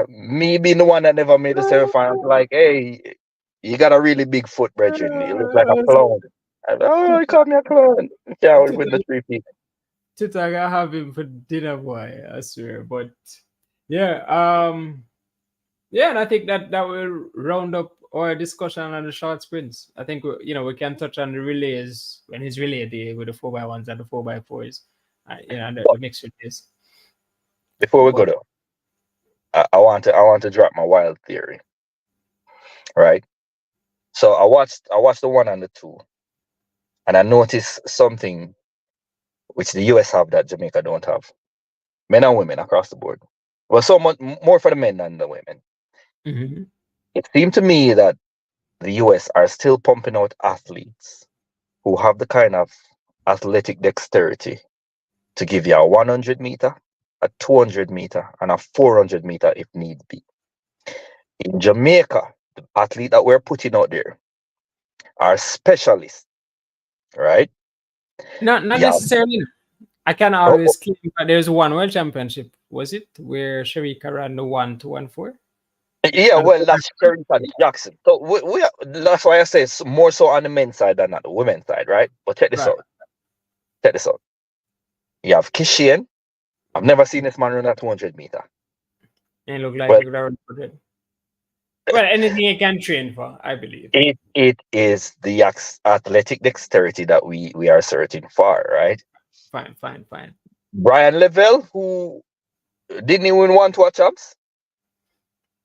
S2: Me being the one that never made the semifinals, like, hey, you got a really big foot, brethren. You look like a clown. He called me a clown. Yeah, with the three-peat.
S1: Twitter, I gotta have him for dinner, boy. I swear. But yeah, and I think that will round up our discussion on the short sprints. I think we can touch on the relays when his relay day with the 4x1s and the 4x4s, and the mixed relays.
S2: Before we go though, I want to drop my wild theory. Right. So I watched the 1 and the 2, and I noticed something which the US have that Jamaica don't have. Men and women across the board. Well, so much more for the men than the women.
S1: Mm-hmm.
S2: It seemed to me that the US are still pumping out athletes who have the kind of athletic dexterity to give you a 100 meter, a 200 meter, and a 400 meter if need be. In Jamaica, the athlete that we're putting out there are specialists, right?
S1: Not necessarily. I can always claim that there's one world championship, was it, where Sharika ran the 1, 2, and 4?
S2: Yeah, well, that's Sharika Jackson. So that's why I say it's more so on the men's side than on the women's side, right? But check this out. You have Kishian. I've never seen this man run a 200 meter.
S1: And look like he would have run. Well, anything he can train for, I believe.
S2: It is the athletic dexterity that we are searching for, right?
S1: Fine.
S2: Brian Lavelle, who didn't he win 1 2 champs?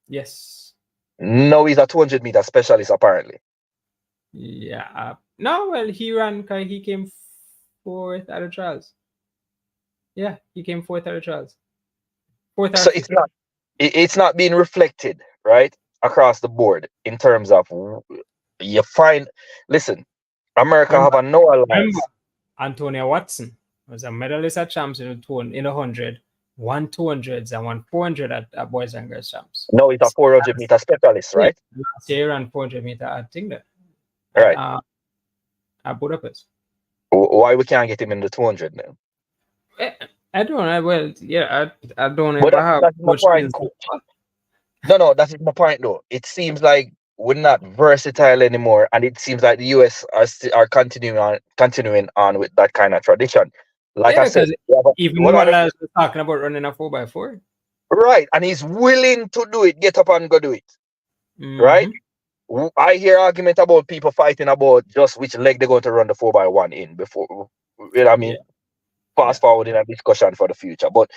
S1: Yes.
S2: No, he's a 200 meter specialist apparently.
S1: Yeah. No, well, he came 4th at the trials. Yeah, he came 4th at the trials. 4th.
S2: So it's not being reflected, right, across the board in terms of you find. Listen, America have a no alliance.
S1: Antonia Watson was a medalist at champs in the 100, 1 200s and 1 400 at boys and girls champs.
S2: No, he's a 400 meter specialist, right?
S1: Last year ran 400 meter at Tingler.
S2: Right.
S1: At Budapest.
S2: Why we can't get him in the 200 now?
S1: I don't know. Well, yeah, I don't know.
S2: But that's my point. No, that is my point though. It seems like we're not versatile anymore, and it seems like the US are continuing on with that kind of tradition. Like I said,
S1: even Wallace was talking about running a 4x4.
S2: Right, and he's willing to do it. Get up and go do it. Mm-hmm. Right. I hear argument about people fighting about just which leg they're going to run the 4x1 in before. You know what I mean? Yeah. Fast forward in a discussion for the future, but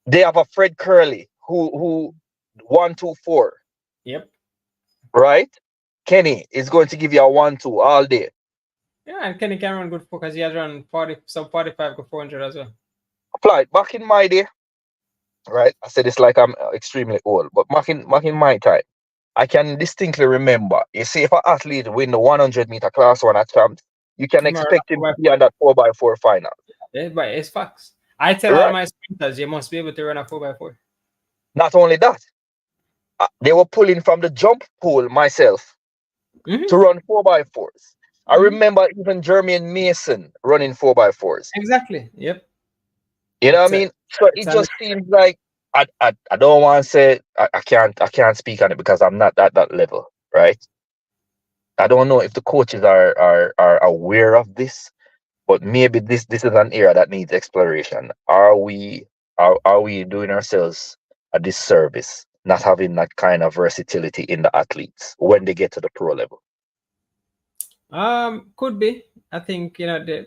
S2: they have a Fred Curley who 1 2 4.
S1: Yep.
S2: Right. Kenny is going to give you a 1 2 all day.
S1: Yeah, and Kenny can run good because he has run 45 to 400 as well.
S2: Flight back in my day. Right. I said it's like I'm extremely old, but back in my time, I can distinctly remember. You see, if an athlete win the 100 meter class 1 at champs, you can expect him to be on that 4x4 final.
S1: Yeah, but it's facts. I tell all my sprinters, you must be able to run a 4x4.
S2: Not only that, they were pulling from the jump pool myself to run 4x4s. I remember even Jermaine Mason running 4x4s.
S1: Exactly. Yep.
S2: You know what I mean? So it just seems like I don't want to say I can't speak on it because I'm not at that level, right? I don't know if the coaches are aware of this, but maybe this is an area that needs exploration. Are we doing ourselves a disservice not having that kind of versatility in the athletes when they get to the pro level?
S1: Could be. I think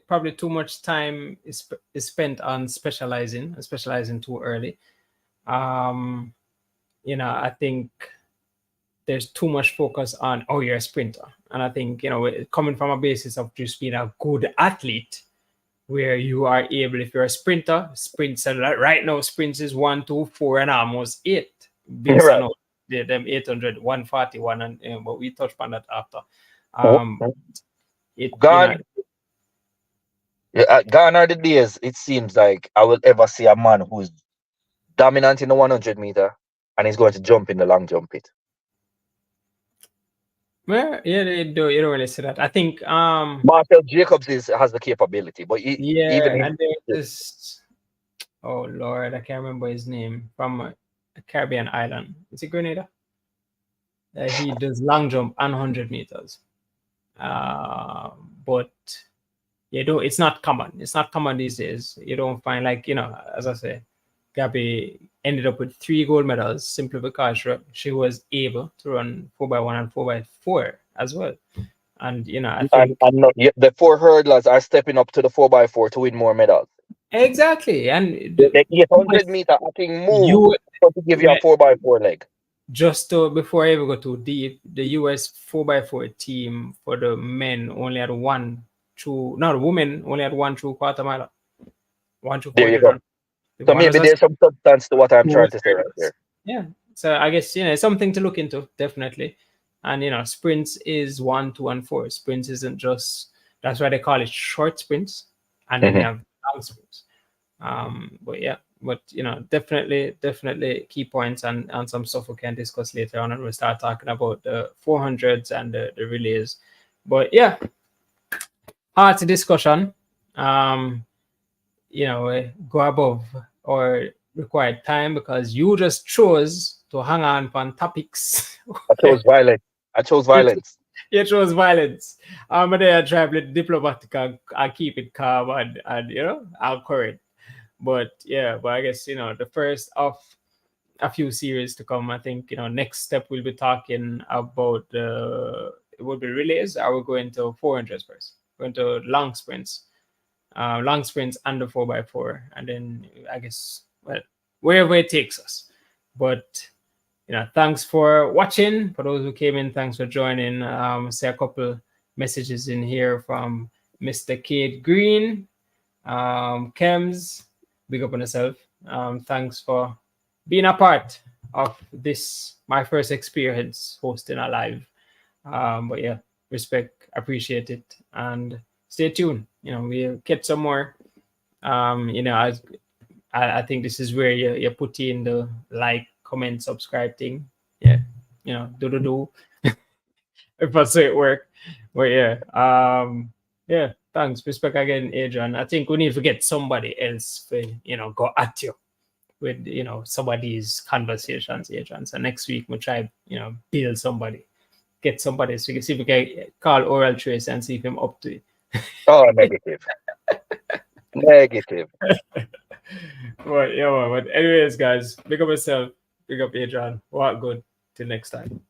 S1: probably too much time is spent on specializing too early. I think there's too much focus on you're a sprinter, and I think coming from a basis of just being a good athlete, where you are able, if you're a sprinter, sprints right now, sprints is 1, 2, 4, and almost 8. Based
S2: Right.
S1: on them 800, 141, and but we touched on that after.
S2: Gone are the days, it seems like, I will ever see a man who's dominant in the 100 meter and he's going to jump in the long jump pit.
S1: Well, yeah, you don't really see that. I think
S2: Marcel Jacobs has the capability, but even
S1: and there's this, oh Lord, I can't remember his name, from a Caribbean island. Is it Grenada? He does long jump and 100 meters. But it's not common. It's not common these days. You don't find, like, as I say, Gabby ended up with 3 gold medals simply because she was able to run 4x1 and 4x4 as well. And I think
S2: the 4 hurdlers are stepping up to the 4x4 to win more medals.
S1: Exactly. And
S2: the 800 meter, I think, move to give you a 4x4 leg.
S1: Just before I even go too deep, the US 4x4 team for the men only had one true, no, the women only had one true quarter mile.
S2: There you go. So maybe there's some substance to what I'm trying to say right there.
S1: Yeah. So I guess, it's something to look into, definitely. And, sprints is 1, 2, and 4. Sprints isn't just, that's why they call it short sprints. And then you have long sprints. But definitely key points and some stuff we can discuss later on, and we'll start talking about the 400s and the relays. But yeah, hearty discussion. Go above our required time because you just chose to hang on topics.
S2: I chose violence.
S1: You chose violence. But I try to be diplomatic and keep it calm and I'll correct. But I guess, the first of a few series to come. I think, next step we'll be talking about it will be relays. I will go into 400s first, go into long sprints and the 4x4. And then I guess, wherever it takes us. But, thanks for watching. For those who came in, thanks for joining. Say a couple messages in here from Mr. Cade Green, Kems. Big up on yourself. Thanks for being a part of this, my first experience hosting a live. But yeah, respect, appreciate it, and stay tuned. We'll get some more. I think this is where you put in the like, comment, subscribe thing. Yeah, do. If I say it work. But yeah. Thanks. Respect again, Adrian. I think we need to get somebody else to, go at you with, some of these conversations, Adrian. So next week we'll try, build somebody. Get somebody so we can see if we can call Oral Trace and see if I'm up to it.
S2: Oh, negative. Negative.
S1: But anyways, guys, big up yourself. Big up Adrian. What good. Till next time.